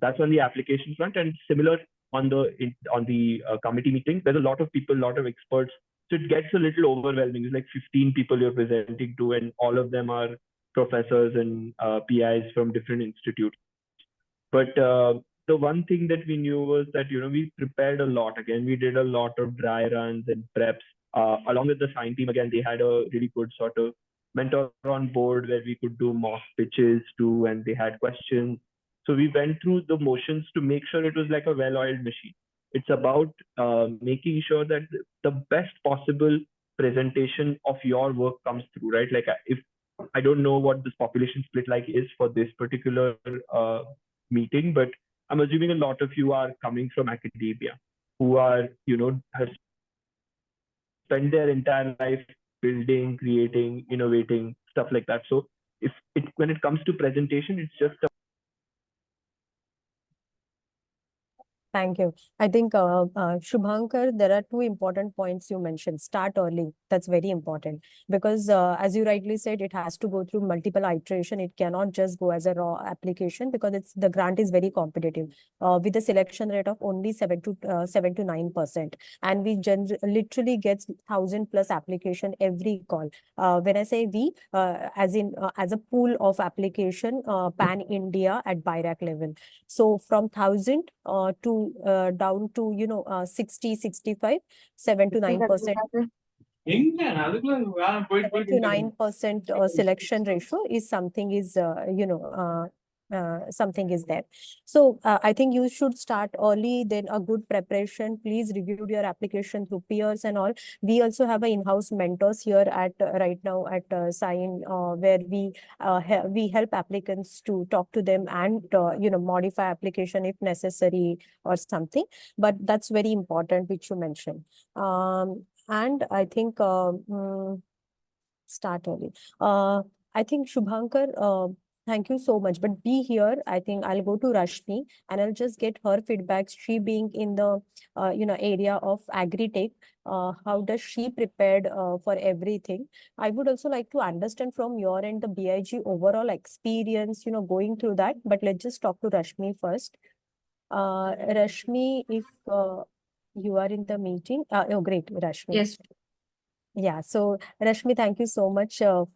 That's on the application front, and similar on the committee meetings. There's a lot of people, a lot of experts. So it gets a little overwhelming. It's like 15 people you're presenting to, and all of them are professors and PIs from different institutes. But the one thing that we knew was that, we prepared a lot. Again, we did a lot of dry runs and preps. Along with the SINE team, again, they had a really good sort of mentor on board where we could do mock pitches too, and they had questions. So we went through the motions to make sure it was like a well-oiled machine. It's about making sure that the best possible presentation of your work comes through, right? Like if I don't know what this population split like is for this particular meeting, but I'm assuming a lot of you are coming from academia, who are, have spent their entire life building, creating, innovating, stuff like that. So when it comes to presentation, it's just Thank you. I think, Shubhankar, there are two important points you mentioned. Start early. That's very important because, as you rightly said, it has to go through multiple iteration. It cannot just go as a raw application because the grant is very competitive, with a selection rate of only 7 to 9%, and we literally get 1,000+ application every call. When I say we, as in as a pool of application, pan India at BIRAC level. So from 1,000 to down to 60, 65, 7 to 9%. 7 to 9% selection ratio is something something is there. So I think you should start early, then a good preparation. Please review your application through peers and all. We also have an in-house mentors here at right now at SINE, where we help applicants to talk to them and modify application if necessary or something. But that's very important, which you mentioned. And I think start early. I think Shubhankar, thank you so much. But be here. I think I'll go to Rashmi and I'll just get her feedback. She being in the area of agri-tech, how does she prepared for everything? I would also like to understand from your end the BIG overall experience, going through that. But let's just talk to Rashmi first. Rashmi, if you are in the meeting. Oh, great, Rashmi. Yes. Yeah, so Rashmi, thank you so much for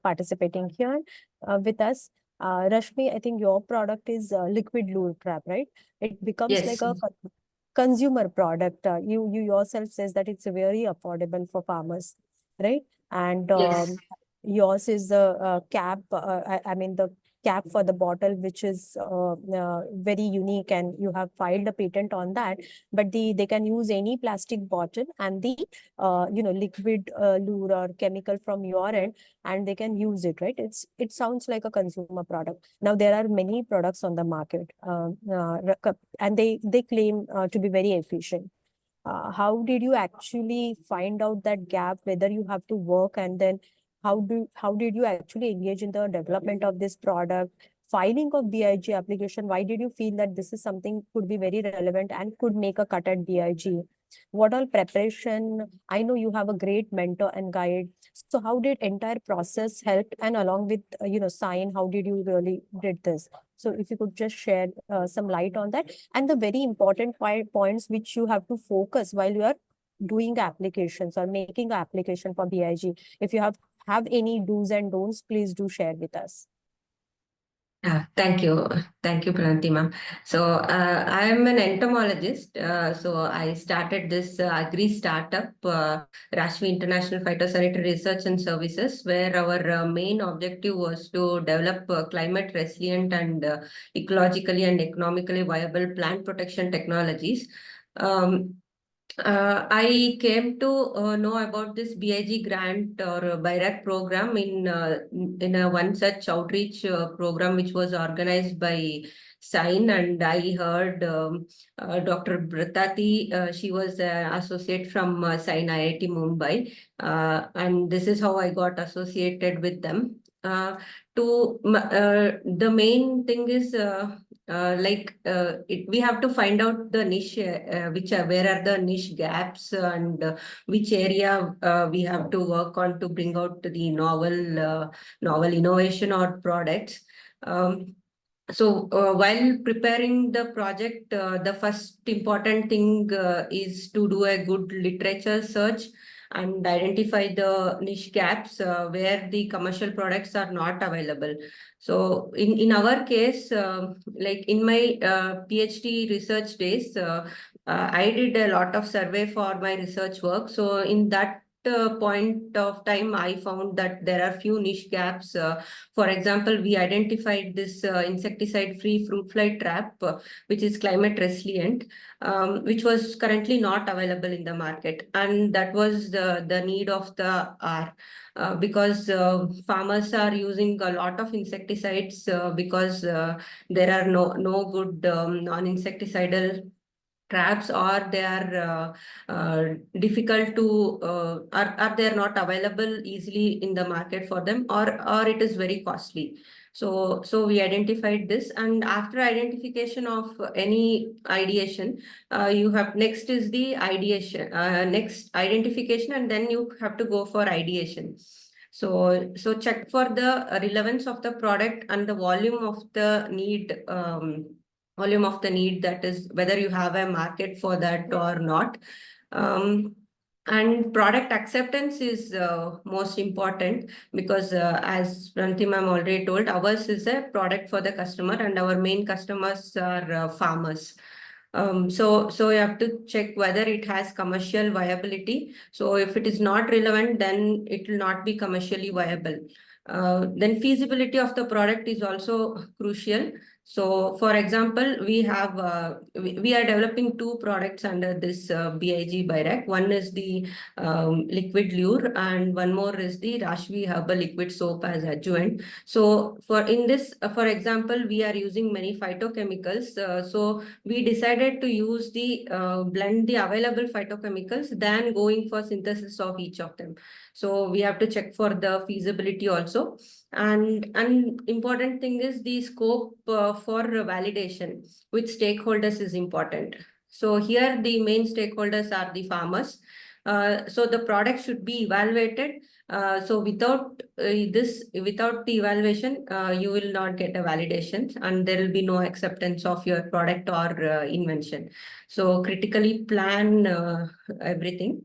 participating here with us. Rashmi, I think your product is liquid lure trap, right? It becomes Yes. like a consumer product. You yourself says that it's very affordable for farmers, right? And Yes. yours is the cap. I mean the cap for the bottle, which is very unique, and you have filed a patent on that. But they can use any plastic bottle and the liquid lure or chemical from your end, and they can use it, right? It sounds like a consumer product. Now there are many products on the market, and they claim to be very efficient. How did you actually find out that gap, whether you have to work, and then how did you actually engage in the development of this product, filing of BIG application? Why did you feel that this is something could be very relevant and could make a cut at BIG? What all preparation? I know you have a great mentor and guide. So how did entire process help? And along with SINE, how did you really did this? So if you could just share some light on that, and the very important points which you have to focus while you are doing applications or making an application for BIG. If you have any do's and don'ts, please do share with us. Thank you. Thank you, Pranati ma'am. So I am an entomologist. So I started this agri startup, Rashmi International Phytosanitary Research and Services, where our main objective was to develop climate resilient and ecologically and economically viable plant protection technologies. I came to know about this BIG grant or BIRAC program in a one such outreach program which was organized by SINE, and I heard Dr. Bratati. She was an associate from SINE IIT Mumbai, and this is how I got associated with them. The main thing is we have to find out the niche, where are the niche gaps, and which area we have to work on to bring out the novel innovation or products. So while preparing the project, the first important thing is to do a good literature search and identify the niche gaps where the commercial products are not available. So in our case, like in my PhD research days, I did a lot of survey for my research work. So in that point of time, I found that there are few niche gaps. For example, we identified this insecticide-free fruit fly trap, which is climate resilient, which was currently not available in the market. And that was the need of the hour. Because farmers are using a lot of insecticides because there are no good non-insecticidal traps, or they are difficult to are they not available easily in the market for them, or it is very costly. So we identified this, and after identification of any ideation, you have next is the ideation, next identification, and then you have to go for ideation. So check for the relevance of the product and the volume of the need. That is whether you have a market for that or not. And product acceptance is most important, because as Pranti ma'am already told, ours is a product for the customer and our main customers are farmers. So you have to check whether it has commercial viability. So if it is not relevant, then it will not be commercially viable. Then feasibility of the product is also crucial. So, for example, we are developing two products under this BIG BIRAC. One is the liquid lure, and one more is the Rashvi herbal liquid soap as adjuvant. So, for example, we are using many phytochemicals. So we decided to use blend the available phytochemicals than going for synthesis of each of them. So we have to check for the feasibility also. And important thing is the scope for validation with stakeholders is important. So here the main stakeholders are the farmers. So the product should be evaluated. So without without the evaluation, you will not get a validation, and there will be no acceptance of your product or invention. So critically plan everything.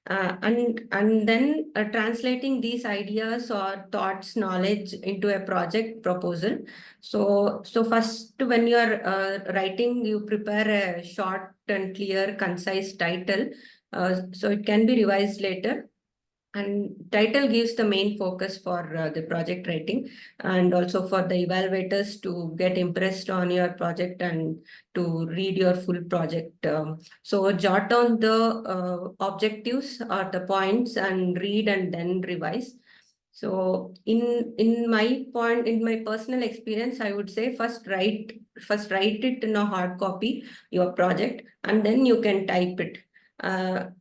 And then translating these ideas or thoughts, knowledge into a project proposal. So first, when you are writing, you prepare a short and clear, concise title. So it can be revised later. And title gives the main focus for the project writing, and also for the evaluators to get impressed on your project and to read your full project. So jot down the objectives or the points and read and then revise. So in my personal experience, I would say first write it in a hard copy, your project, and then you can type it.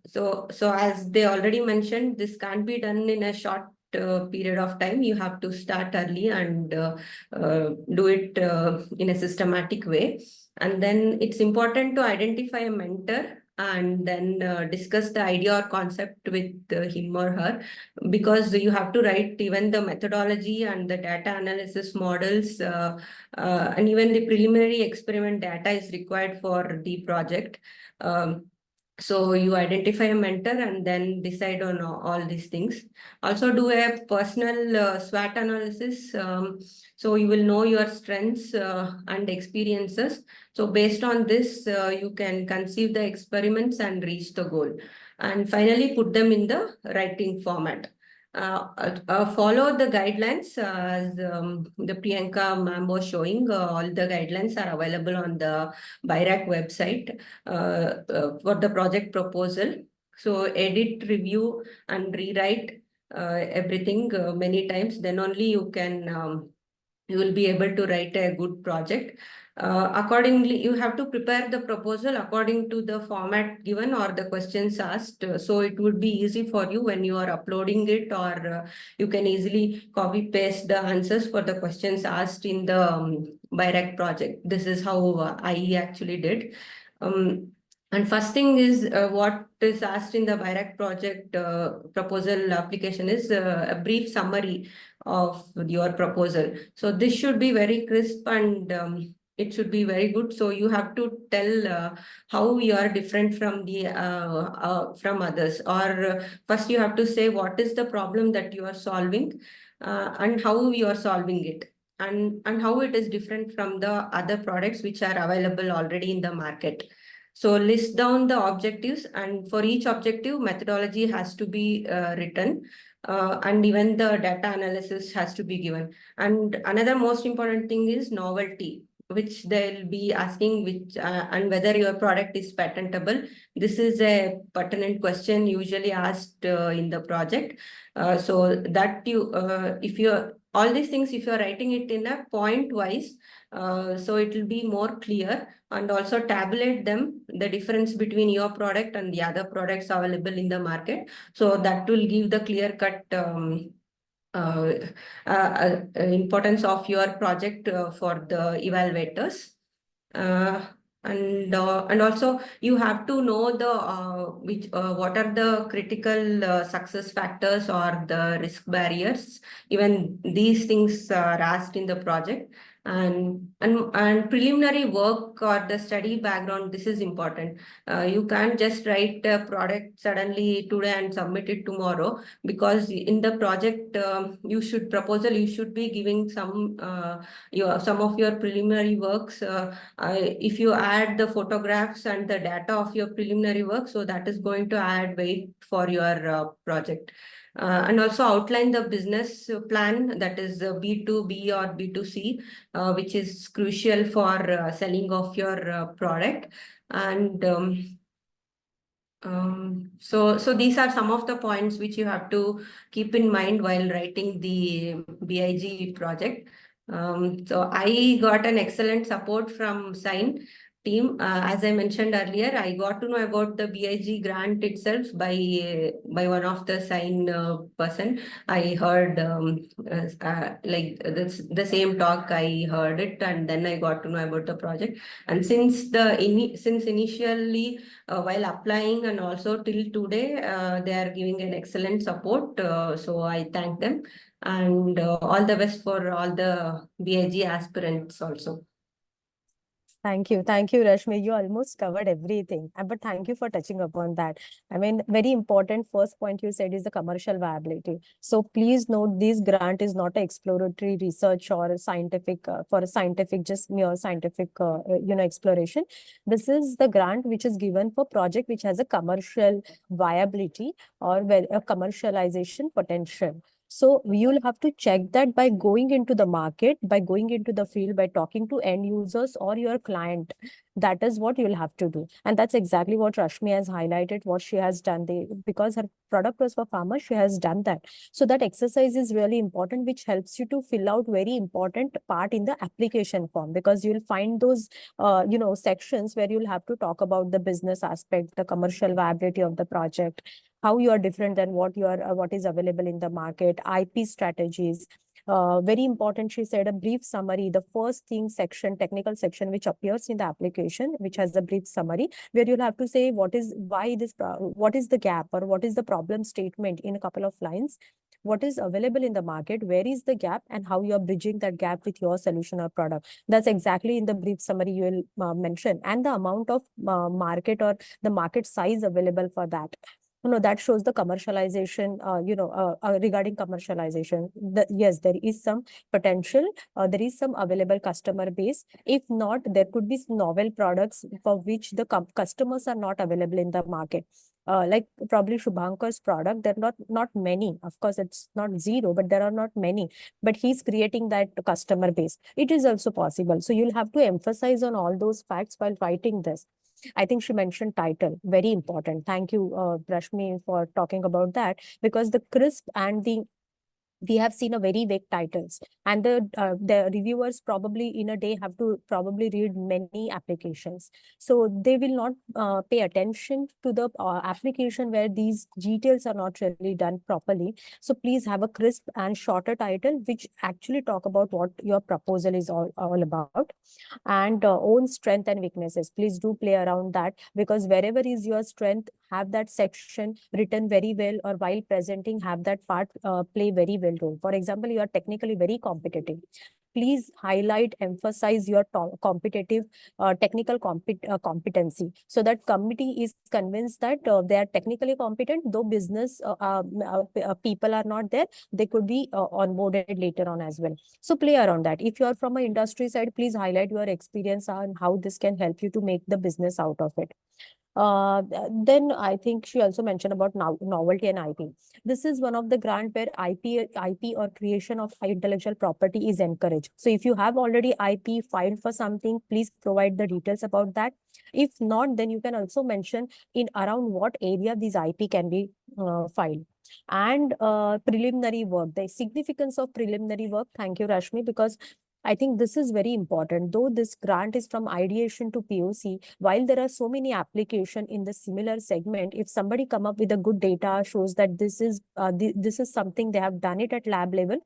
So as they already mentioned, this can't be done in a short period of time. You have to start early and do it in a systematic way. And then it's important to identify a mentor and then discuss the idea or concept with him or her, because you have to write even the methodology and the data analysis models, and even the preliminary experiment data is required for the project. So you identify a mentor and then decide on all these things. Also do a personal SWOT analysis. So you will know your strengths and experiences. So based on this, you can conceive the experiments and reach the goal. And finally, put them in the writing format. Follow the guidelines as the Priyanka ma'am was showing. All the guidelines are available on the BIRAC website for the project proposal. So edit, review, and rewrite everything many times. Then only you can you will be able to write a good project. Accordingly, you have to prepare the proposal according to the format given or the questions asked. So it would be easy for you when you are uploading it, or you can easily copy paste the answers for the questions asked in the BIRAC project. This is how I actually did. And first thing is what is asked in the BIRAC project proposal application is a brief summary of your proposal. So this should be very crisp and it should be very good. So you have to tell how you are different from the from others, or first you have to say what is the problem that you are solving and how you are solving it, and how it is different from the other products which are available already in the market. So list down the objectives, and for each objective, methodology has to be written, and even the data analysis has to be given. And another most important thing is novelty, which they'll be asking which and whether your product is patentable. This is a pertinent question usually asked in the project. So that if you're all these things, if you're writing it in a point wise, so it will be more clear, and also tabulate them, the difference between your product and the other products available in the market. So that will give the clear cut importance of your project for the evaluators. And also you have to know the what are the critical success factors or the risk barriers. Even these things are asked in the project. And preliminary work or the study background, this is important. You can't just write a product suddenly today and submit it tomorrow, because in the project you should be giving some of your preliminary works. If you add the photographs and the data of your preliminary work, so that is going to add weight for your project. And also outline the business plan, that is B2B or B2C, which is crucial for selling of your product. And so these are some of the points which you have to keep in mind while writing the BIG project. So I got an excellent support from SINE team. As I mentioned earlier, I got to know about the BIG grant itself by one of the SINE person. I heard like the same talk, I heard it, and then I got to know about the project. And since initially while applying and also till today, they are giving an excellent support. So I thank them, and all the best for all the BIG aspirants also. Thank you, Rashmi. You almost covered everything, but thank you for touching upon that. I mean, very important first point you said is the commercial viability. So please note, this grant is not an exploratory research or a scientific for a scientific, just mere scientific, exploration. This is the grant which is given for project which has a commercial viability or a commercialization potential. So you'll have to check that by going into the market, by going into the field, by talking to end users or your client. That is what you'll have to do. And that's exactly what Rashmi has highlighted, what she has done. Because her product was for farmers, she has done that. So that exercise is really important, which helps you to fill out very important part in the application form, because you'll find those, sections where you'll have to talk about the business aspect, the commercial viability of the project, how you are different than what is available in the market, IP strategies. Very important, she said, a brief summary, the first thing section, technical section, which appears in the application, which has a brief summary, where you'll have to say what is the gap, or what is the problem statement in a couple of lines, what is available in the market, where is the gap, and how you are bridging that gap with your solution or product. That's exactly in the brief summary you will mention, and the amount of market or the market size available for that. That shows the commercialization, regarding commercialization. Yes, there is some potential, there is some available customer base. If not, there could be novel products for which the customers are not available in the market. Like probably Shubhankar's product, there are not many. Of course, it's not zero, but there are not many. But he's creating that customer base. It is also possible. So you'll have to emphasize on all those facts while writing this. I think she mentioned title, very important. Thank you, Rashmi, for talking about that, because the crisp and we have seen a very vague titles, and the reviewers probably in a day have to probably read many applications, so they will not pay attention to the application where these details are not really done properly. So please have a crisp and shorter title which actually talk about what your proposal is all about. And own strength and weaknesses, please do play around that, because wherever is your strength, have that section written very well, or while presenting have that part play very well role. For example, you are technically very competitive, please highlight, emphasize your competitive technical competency, so that committee is convinced that they are technically competent, though business people are not there, they could be onboarded later on as well. So play around that. If you are from an industry side, please highlight your experience on how this can help you to make the business out of it. Then I think she also mentioned about novelty and IP. This is one of the grant where IP or creation of intellectual property is encouraged. So if you have already IP filed for something, please provide the details about that. If not, then you can also mention in around what area these IP can be filed. And preliminary work, the significance of preliminary work. Thank you, Rashmi, because I think this is very important. Though this grant is from ideation to POC, while there are so many applications in the similar segment, if somebody come up with a good data, shows that this is something they have done it at lab level,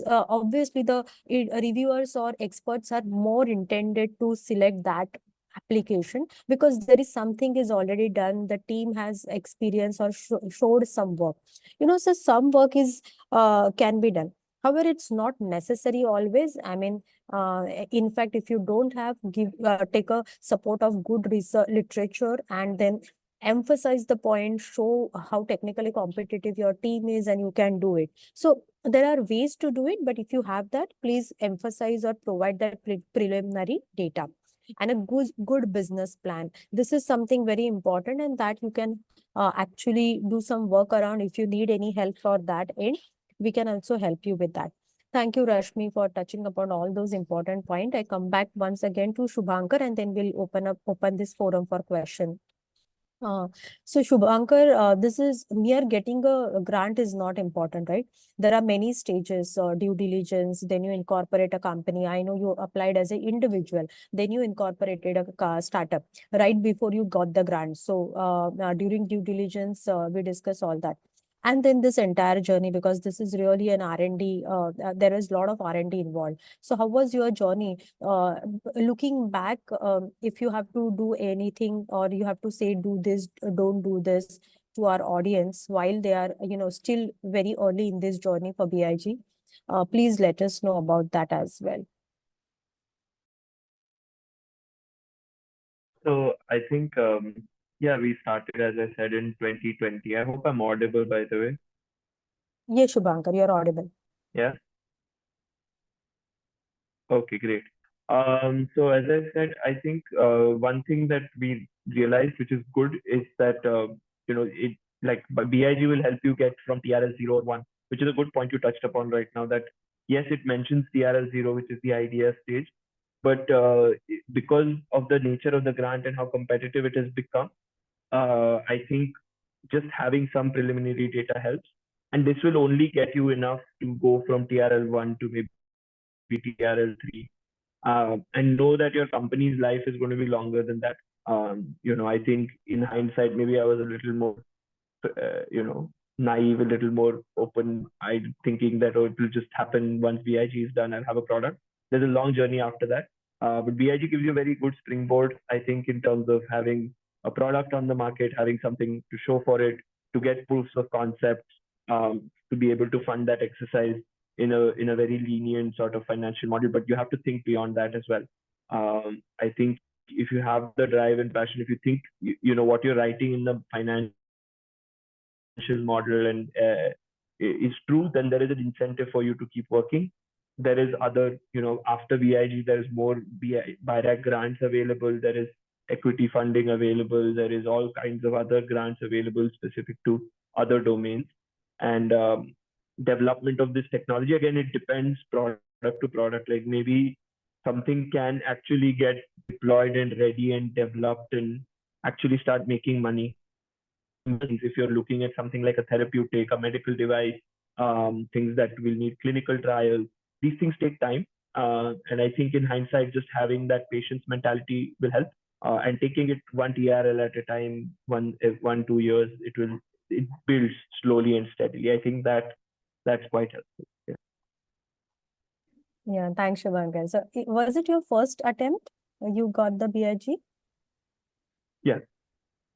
obviously the reviewers or experts are more intended to select that application, because there is something is already done, the team has experience or showed some work, so some work is can be done. However, it's not necessary always. I mean, in fact, if you don't have, take a support of good research literature and then emphasize the point, show how technically competitive your team is, and you can do it. So there are ways to do it, but if you have that, please emphasize or provide that preliminary data and a good business plan. This is something very important, and that you can actually do some work around. If you need any help for that end, we can also help you with that. Thank you, Rashmi, for touching upon all those important points. I come back once again to Shubhankar, and then we'll open this forum for question. So Shubhankar, this is mere getting a grant is not important, right? There are many stages, due diligence, then you incorporate a company. I know you applied as an individual, then you incorporated a startup right before you got the grant. So during due diligence, we discuss all that. And then this entire journey, because this is really an R&D, there is a lot of R&D involved. So how was your journey? Looking back, if you have to do anything, or you have to say, do this, don't do this, to our audience while they are, still very early in this journey for BIG, please let us know about that as well. So I think, yeah, we started, as I said, in 2020. I hope I'm audible, by the way. Yes, Shubhankar, you're audible. Yeah. Okay, great. So as I said, I think one thing that we realized, which is good, is that it like BIG will help you get from TRL 0 or 1, which is a good point you touched upon right now. That yes, it mentions TRL 0, which is the idea stage, but because of the nature of the grant and how competitive it has become, I think just having some preliminary data helps, and this will only get you enough to go from TRL 1 to maybe TRL 3. And know that your company's life is going to be longer than that. I think in hindsight, maybe I was a little more, naive, a little more open-eyed, thinking that, oh, it will just happen once BIG is done, I'll have a product. There's a long journey after that. But BIG gives you a very good springboard, I think, in terms of having a product on the market, having something to show for it, to get proofs of concepts, to be able to fund that exercise in a very lenient sort of financial model. But you have to think beyond that as well. I think if you have the drive and passion, if you think what you're writing in the financial model and is true, then there is an incentive for you to keep working. There is other, after BIG, there is more BIRAC grants available. There is equity funding available. There is all kinds of other grants available specific to other domains. And development of this technology, again, it depends product to product. Like maybe something can actually get deployed and ready and developed and actually start making money. If you're looking at something like a therapeutic, a medical device, things that will need clinical trials, these things take time. And I think in hindsight, just having that patience mentality will help. And taking it one TRL at a time, 2 years, it builds slowly and steadily. I think that's quite helpful. Yeah, thanks, Shubhankar. So was it your first attempt? You got the BIG? Yeah.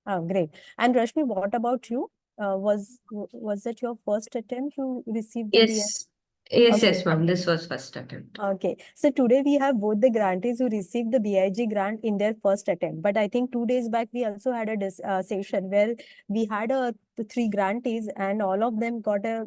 Oh, great. And Rashmi, what about you? Was it your first attempt you received the BIG? Yes, Yes, Okay. yes, ma'am. This was first attempt. Okay, so today we have both the grantees who received the BIG grant in their first attempt. But I think 2 days back we also had a session where we had three grantees, and all of them got a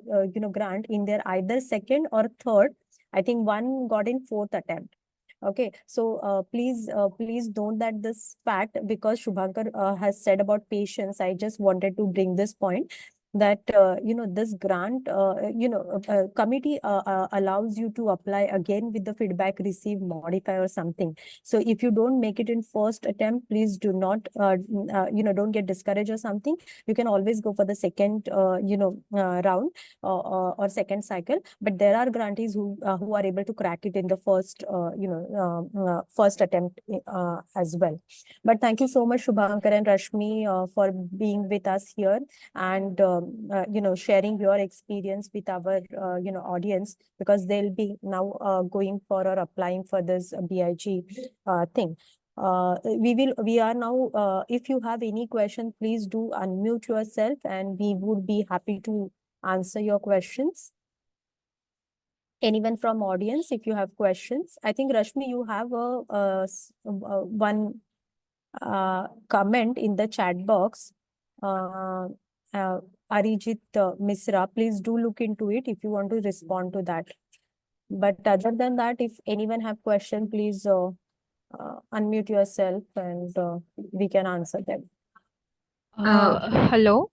grant in their either second or third. I think one got in fourth attempt. Okay, so please note that this fact, because Shubhankar has said about patience, I just wanted to bring this point that this grant committee allows you to apply again with the feedback received, modify or something. So if you don't make it in first attempt, please do not don't get discouraged or something. You can always go for the second round or second cycle. But there are grantees who are able to crack it in the first first attempt as well. But thank you so much, Shubhankar and Rashmi, for being with us here and sharing your experience with our audience, because they'll be now going for or applying for this BIG thing. We are now, if you have any question, please do unmute yourself and we would be happy to answer your questions. Anyone from audience, if you have questions? I think Rashmi, you have one comment in the chat box. Arijit Misra, please do look into it if you want to respond to that. But other than that, if anyone have question, please unmute yourself and we can answer them. Hello,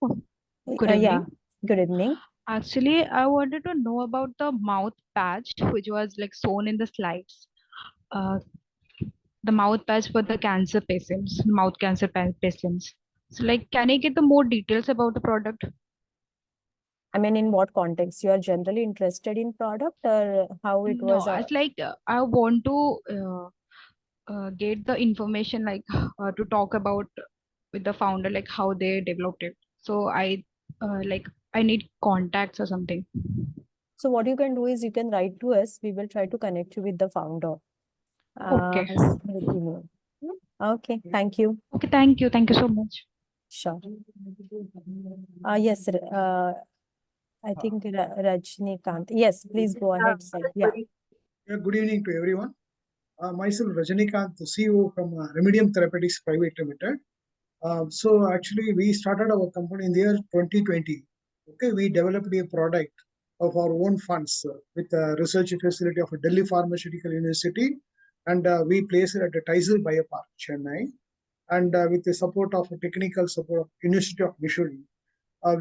good Yeah, evening. good evening. Actually, I wanted to know about the mouth patch, which was like shown in the slides. Uh, the mouth patch for the cancer patients, mouth cancer patients. So, like, can I get the more details about the product? I mean, in what context? You are generally interested in product, or how it No, was? it's like I want to get the information, like to talk about with the founder, like how they developed it. So I need contacts or something. So what you can do is you can write to us. We will try to connect you with the founder. Okay. Let you know. Okay, thank you. Okay, thank you. Thank you so much. Sure. Yes, I think Rajnikant. Yes, please go ahead, sir. Yeah. Good evening to everyone. Myself Rajnikant, the CEO from Remedium Therapeutics Private Limited. So actually we started our company in the year 2020. Okay, we developed a product of our own funds with a research facility of a Delhi Pharmaceutical University, and we placed it at the Taisal Biopark, Chennai, and with the support of technical support of University of Missouri.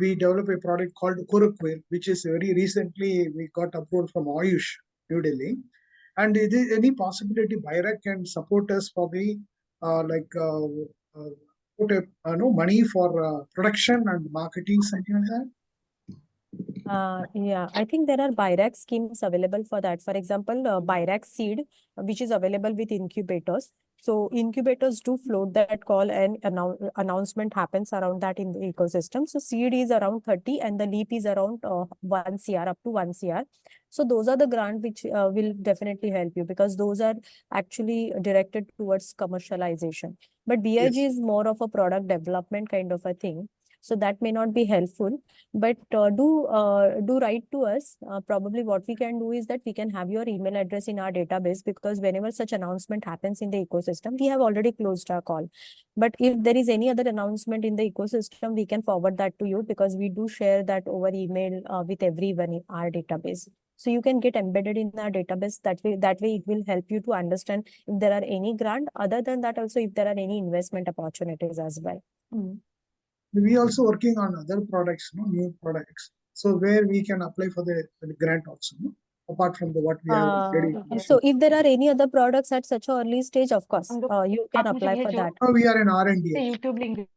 We developed a product called Korukwil, which is very recently we got approved from Ayush, New Delhi. And is there any possibility BIRAC can support us for the money for production and marketing, something like that? Yeah, I think there are BIRAC schemes available for that. For example, BIRAC seed, which is available with incubators. So incubators do float that call, and announcement happens around that in the ecosystem. So seed is around 30 and the leap is around 1 CR, up to 1 CR. So those are the grants which will definitely help you, because those are actually directed towards commercialization. But BIG Yes. is more of a product development kind of a thing. So that may not be helpful, but do write to us. Probably what we can do is that we can have your email address in our database, because whenever such announcement happens in the ecosystem, we have already closed our call. But if there is any other announcement in the ecosystem, we can forward that to you, because we do share that over email with everyone in our database. So you can get embedded in our database. That way it will help you to understand if there are any grant. Other than that, also if there are any investment opportunities as well. We also working on other products, new products. So where we can apply for the grant also, apart from what we have already. So if there are any other products at such an early stage, of course, you can apply for that. We are in R&D. YouTube link.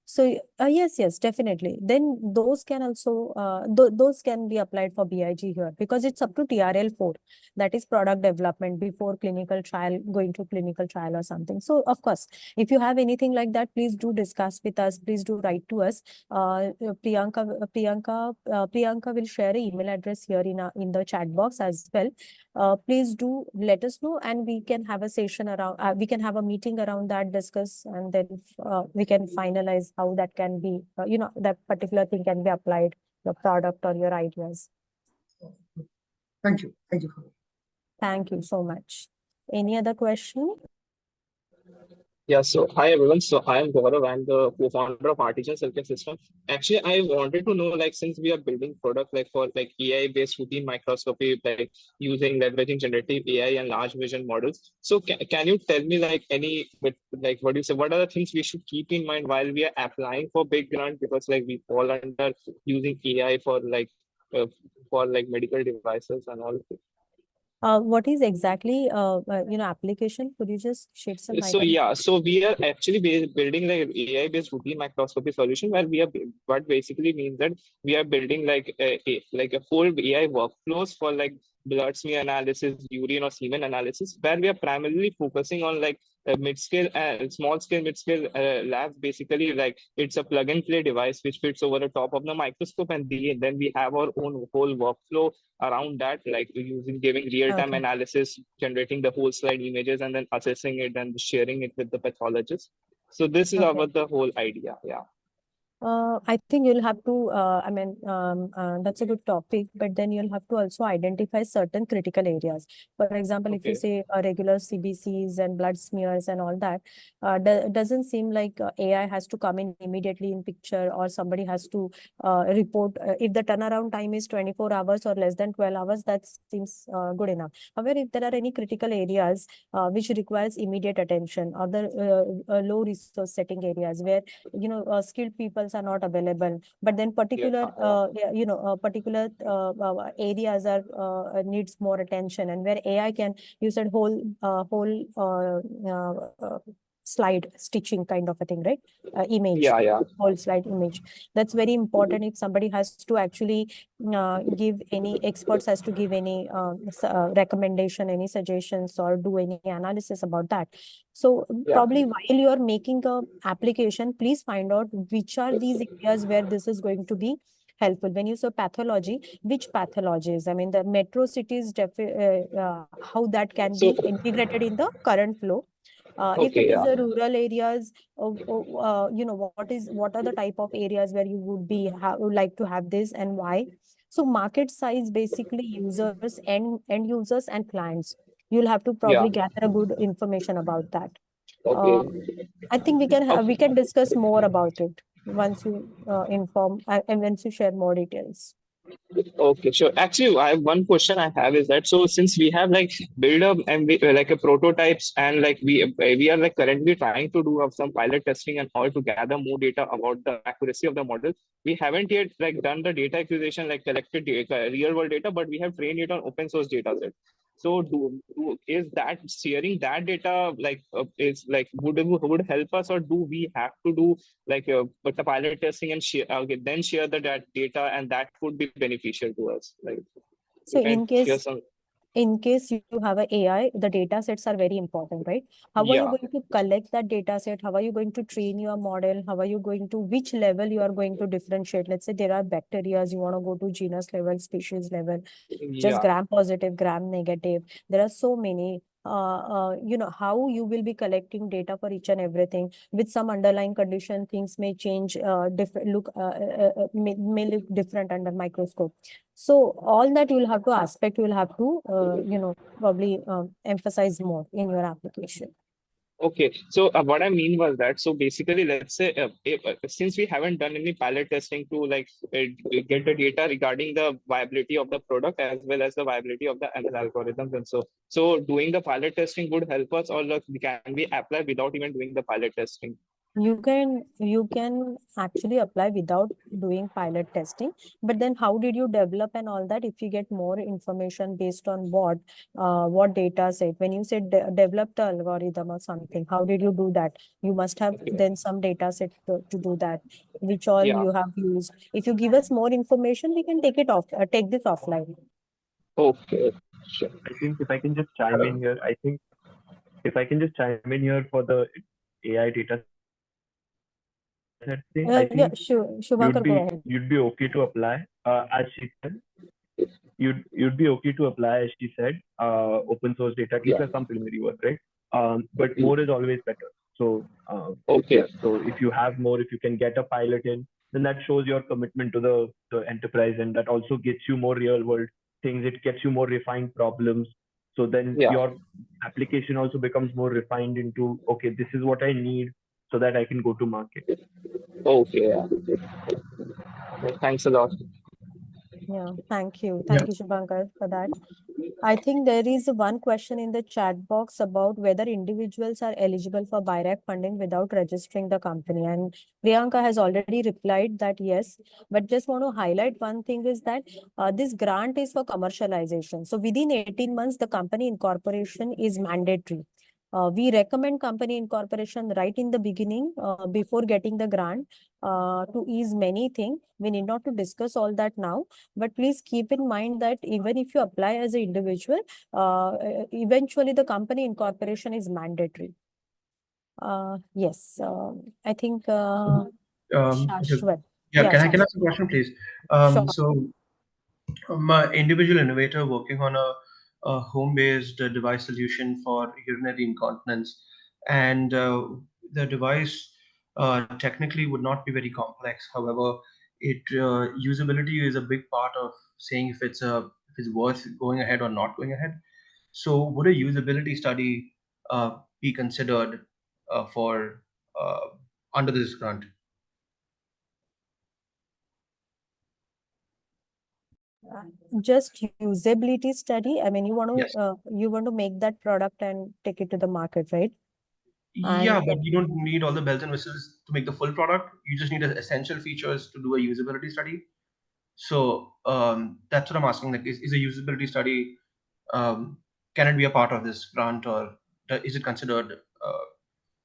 So yes, definitely. Then those can also those can be applied for BIG here, because it's up to TRL4, that is product development before clinical trial, going to clinical trial or something. So of course, if you have anything like that, please do discuss with us. Please do write to us. Priyanka will share an email address here in the chat box as well. Please do let us know, and we can have a session around, we can have a meeting around that, discuss, and then we can finalize how that can be, that particular thing can be applied, your product or your ideas. Thank you. Thank you for that. Thank you so much. Any other question? Yeah, so hi everyone. So I am Gaurav. I'm the co-founder of Artisan Healthcare System. Actually, I wanted to know, like, since we are building product like for like AI-based routine microscopy, like leveraging generative AI and large vision models. So can you tell me like like what do you say? What are the things we should keep in mind while we are applying for big grant? Because like we fall under using AI for like medical devices and all. What is exactly application? Could you just shed some light So on? yeah, so we are actually building like AI-based routine microscopy solution where what basically means that we are building like a full AI workflows for like blood smear analysis, urine or semen analysis, where we are primarily focusing on like mid-scale and small-scale, mid-scale labs. Basically, like it's a plug-and-play device which fits over the top of the microscope, and then we have our own whole workflow around that, like giving real-time Okay. analysis, generating the whole slide images, and then assessing it and sharing it with the pathologist. So this is Okay. the whole idea. Yeah. I think you'll have to, that's a good topic, but then you'll have to also identify certain critical areas. For example, if you Okay. say regular CBCs and blood smears and all that, doesn't seem like AI has to come in immediately in picture, or somebody has to report. If the turnaround time is 24 hours or less than 12 hours, that seems good enough. However, if there are any critical areas which requires immediate attention, or the low resource setting areas where skilled people are not available, but then particular particular areas are needs more attention, and where AI can use that whole slide stitching kind of a thing, right? Image, Yeah. whole slide image. That's very important. If somebody has to actually give any experts has to give any recommendation, any suggestions, or do any analysis about that. So Yeah. probably while you are making a application, please find out which are these areas where this is going to be helpful. When you say pathology, which pathologies? I mean, the metro cities, how that can So be integrated in the current flow. If okay. it is Yeah. the rural areas, what are the type of areas where you would like to have this, and why? So market size, basically users, end users and clients. You'll have to Yeah. probably gather a good information about that. Okay. I think we Okay. can discuss more about it once you inform and once you share more details. Okay, sure. Actually, I have one question I have is that, so since we have like build up and like a prototypes, and like we are like currently trying to do some pilot testing and all to gather more data about the accuracy of the model. We haven't yet like done the data acquisition, like collected data, real world data, but we have trained it on open source data set. So is that sharing that data like is like would help us, or do we have to do like but the pilot testing and share then share that data, and that would be beneficial to us, like So you can share some. in case you have a AI, the data sets are very important, right? How are you Yeah. going to collect that data set? How are you going to train your model? How are you going to, which level you are going to differentiate? Let's say there are bacteria, you want to go to genus level, species level, just Yeah. gram positive, gram negative. There are so many. How you will be collecting data for each and everything. With some underlying condition, things may change, may look different under microscope. So all that you'll have to probably emphasize more in your application. Okay, so what I mean was that, so basically, let's say since we haven't done any pilot testing to like get the data regarding the viability of the product as well as the viability of the ML algorithms, and so doing the pilot testing would help us, or like, can we apply without even doing the pilot testing? You can actually apply without doing pilot testing, but then how did you develop and all that? If you get more information based on what data set, when you said develop the algorithm or something, how did you do that? You must have Okay. then some data set to do that, which all Yeah. you have used. If you give us more information, we can take this offline. Okay, sure. I think if I can just chime in here, for the AI data set thing, I Yeah, think sure. Shubhankar, go ahead. you'd be okay to apply, as she said. You'd be okay to apply, as she said, open source data, at least for some preliminary work, right? But more is always better. So Okay. yeah, so if you have more, if you can get a pilot in, then that shows your commitment to the enterprise, and that also gets you more real world things. It gets you more refined problems. So then Yeah. your application also becomes more refined into, okay, this is what I need so that I can go to market. Okay. Yeah. Thanks a lot. Yeah, thank you. Yeah. Thank you, Shubhankar, for that. I think there is one question in the chat box about whether individuals are eligible for BIRAC funding without registering the company. And Priyanka has already replied that yes, but just want to highlight one thing is that this grant is for commercialization. So within 18 months, the company incorporation is mandatory. We recommend company incorporation right in the beginning before getting the grant to ease many things. We need not to discuss all that now, but please keep in mind that even if you apply as an individual, eventually the company incorporation is mandatory. Yes, I think Shashwat. Yeah, can I Shashwat. ask a question, please? Sure. So I'm an individual innovator working on a home-based device solution for urinary incontinence, and the device technically would not be very complex. However, it usability is a big part of saying if it's worth going ahead or not going ahead. So, would a usability study be considered for under this grant? Just usability study. I mean, Yes. you want to make that product and take it to the market, right? Yeah, And but you don't need all the bells and whistles to make the full product. You just need the essential features to do a usability study. So that's what I'm asking. Like, is a usability study can it be a part of this grant, or is it considered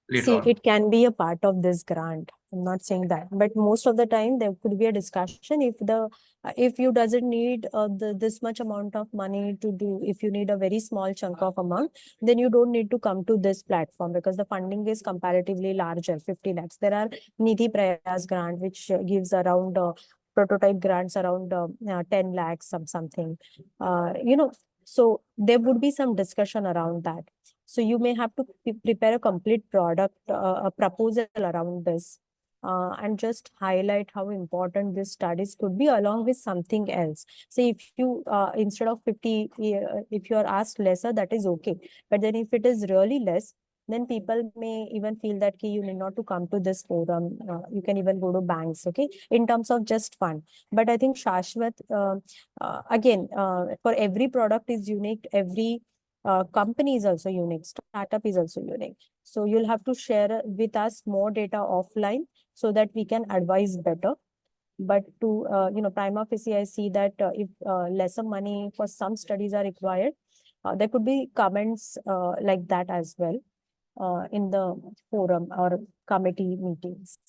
later see, on? it can be a part of this grant. I'm not saying that, but most of the time there could be a discussion if you doesn't need this much amount of money to do. If you need a very small chunk of amount, then you don't need to come to this platform because the funding is comparatively larger, 50 lakhs. There are Nidhi Prayas grant which gives around prototype grants around 10 lakhs something. So there would be some discussion around that. So you may have to prepare a complete product, a proposal around this, and just highlight how important these studies could be along with something else. So if you, instead of 50, if you are asked lesser, that is okay. But then if it is really less, then people may even feel that you need not to come to this forum. You can even go to banks, okay, in terms of just fund. But I think Shashwat, again, for every product is unique, every company is also unique, startup is also unique. So you'll have to share with us more data offline so that we can advise better. But to, prima facie, I see that if lesser money for some studies are required, there could be comments like that as well in the forum or committee meetings.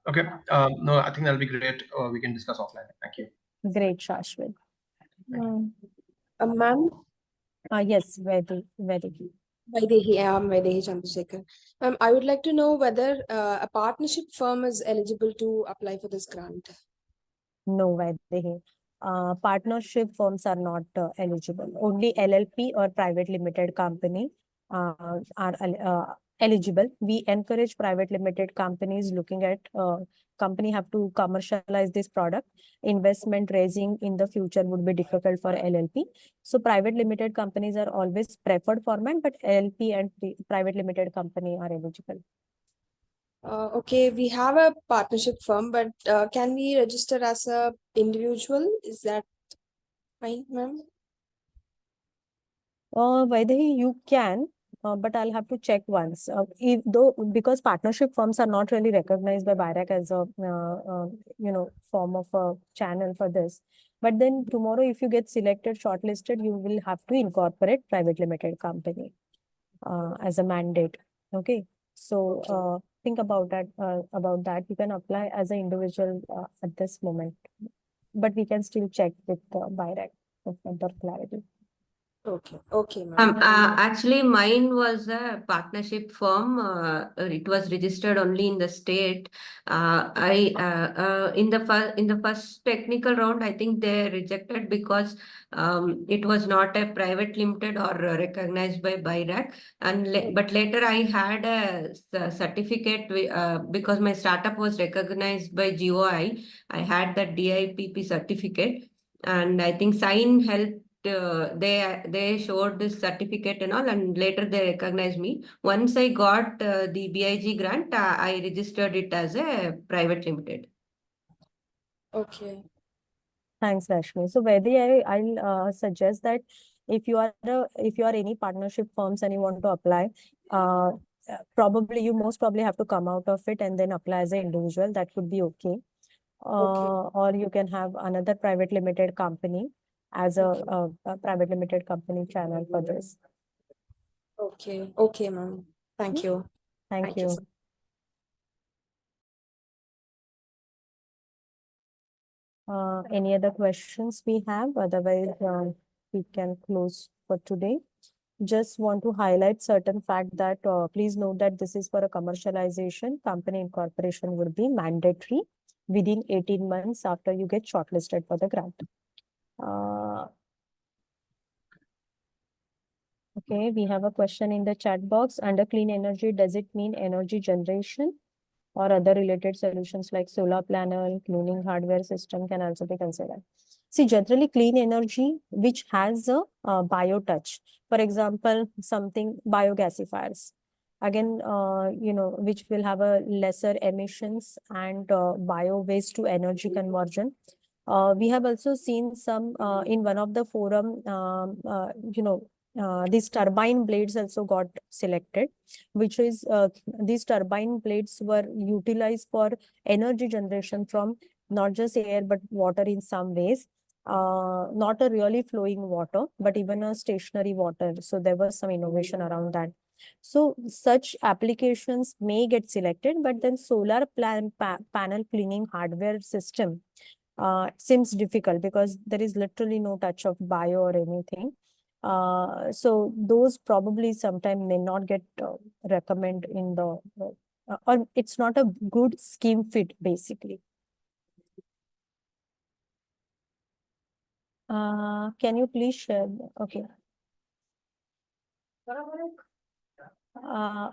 Okay. No, I think that'll be great. We can discuss offline. Thank you. Great, Shashwat. Ma'am, Yes, very. Vaidehi, I'm Vaidehi Chandrasekhar. I would like to know whether a partnership firm is eligible to apply for this grant. No, Vaidehi. Partnership firms are not eligible. Only LLP or private limited company are eligible. We encourage private limited companies looking at company have to commercialize this product. Investment raising in the future would be difficult for LLP. So private limited companies are always preferred format, but LLP and private limited company are eligible. Okay, we have a partnership firm, but can we register as a individual? Is that fine, ma'am? Vaidehi, you can, but I'll have to check once. Because partnership firms are not really recognized by BIRAC as a form of a channel for this. But then tomorrow, if you get selected, shortlisted, you will have to incorporate private limited company as a mandate. Okay, so think about that. You can apply as an individual at this moment, but we can still check with BIRAC for further clarity. Okay, ma'am. Actually, mine was a partnership firm. It was registered only in the state. In the first technical round, I think they rejected because it was not a private limited or recognized by BIRAC. But later I had a certificate because my startup was recognized by GOI. I had the DIPP certificate. and I think SINE helped. They showed this certificate and all, and later they recognized me. Once I got the BIG grant, I registered it as a private limited. Okay. Thanks, Rashmi. So I'll suggest that if you are any partnership firms and you want to apply, you most probably have to come out of it and then apply as an individual. That could be okay. Or you can have another private limited company as a private limited company channel for this. Okay. Okay, ma'am. Thank you. Thank you. Any other questions we have? Otherwise, we can close for today. Just want to highlight certain fact that please note that this is for a commercialization. Company incorporation would be mandatory within 18 months after you get shortlisted for the grant. Okay, we have a question in the chat box. Under clean energy, does it mean energy generation or other related solutions like solar panel, cleaning hardware system can also be considered? See, generally clean energy, which has a bio touch. For example, something biogasifiers. Again, which will have a lesser emissions and bio waste to energy conversion. We have also seen some in one of the forum, these turbine blades also got selected, which is these turbine blades were utilized for energy generation from not just air but water in some ways. Not a really flowing water, but even a stationary water. So there was some innovation around that. So such applications may get selected, but then solar panel cleaning hardware system seems difficult because there is literally no touch of bio or anything. So those probably sometime may not get recommended in the, or it's not a good scheme fit basically. Can you please share? Okay.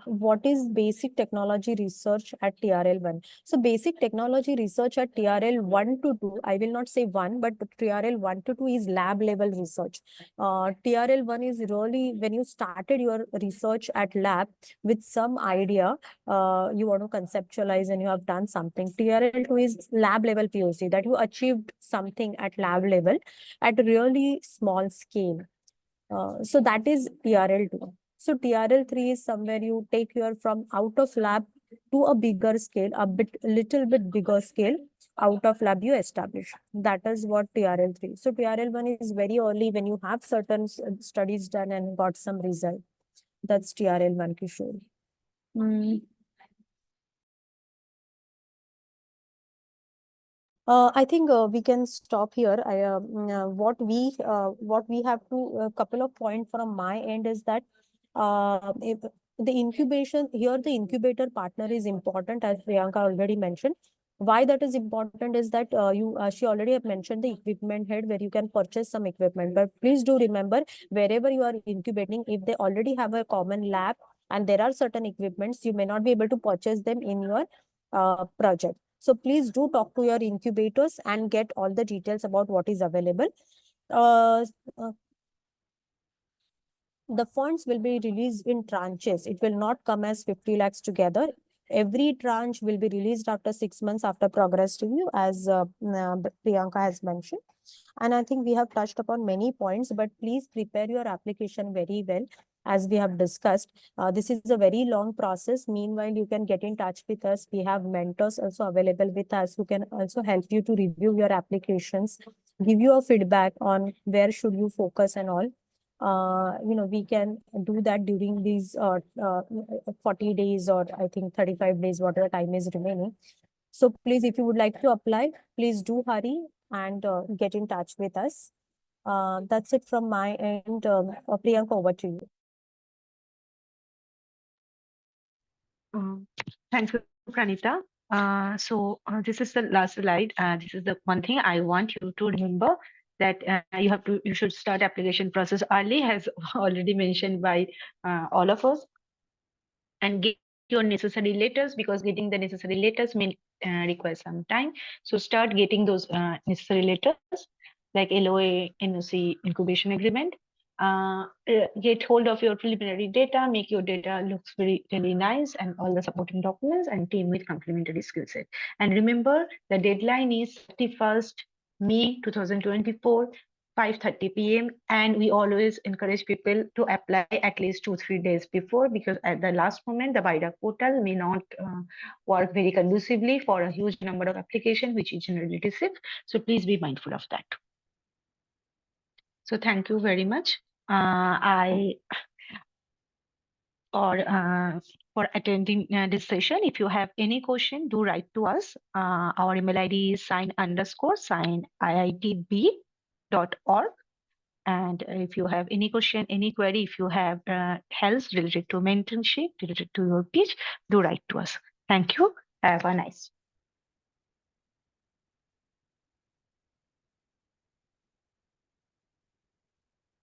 What is basic technology research at TRL1? So basic technology research at TRL 1 to 2, I will not say 1, but TRL 1 to 2 is lab level research. TRL 1 is really when you started your research at lab with some idea, you want to conceptualize and you have done something. TRL 2 is lab level POC, that you achieved something at lab level at a really small scale. So that is TRL 2. So TRL 3 is somewhere you take your from out of lab to a bigger scale, little bit bigger scale, out of lab you establish. That is what TRL 3. So TRL 1 is very early when you have certain studies done and got some result. That's TRL 1, Kishore. I think we can stop here. What we have to, a couple of points from my end is that if the incubation here, the incubator partner is important, as Priyanka already mentioned. Why that is important is that she already have mentioned the equipment head where you can purchase some equipment. But please do remember, wherever you are incubating, if they already have a common lab and there are certain equipments, you may not be able to purchase them in your project. So please do talk to your incubators and get all the details about what is available. The funds will be released in tranches. It will not come as 50 lakhs together. Every tranche will be released after 6 months after progress review, as Priyanka has mentioned. And I think we have touched upon many points, but please prepare your application very well. As we have discussed, this is a very long process. Meanwhile, you can get in touch with us. We have mentors also available with us who can also help you to review your applications, give you a feedback on where should you focus and all. We can do that during these 40 days or I think 35 days, whatever time is remaining. So please, if you would like to apply, please do hurry and get in touch with us. That's it from my end. Priyanka, over to you. Thanks, Pranita. So this is the last slide. This is the one thing I want you to remember, that you should start application process early, as already mentioned by all of us, and get your necessary letters, because getting the necessary letters may require some time. So start getting those necessary letters. like LOA, NOC, incubation agreement. Get hold of your preliminary data, make your data looks really nice, and all the supporting documents, and team with complementary skill set. And remember, the deadline is 31st May 2024, 5:30 p.m. And we always encourage people to apply at least 2-3 days before, because at the last moment, the BIDA portal may not work very conducively for a huge number of applications which you generally receive. So please be mindful of that. So thank you very much. For attending this session. If you have any question, do write to us. Our email ID is sine_sine@iitb.org. And if you have any question, any query, if you have help related to mentorship, related to your pitch, do write to us. Thank you. Have a nice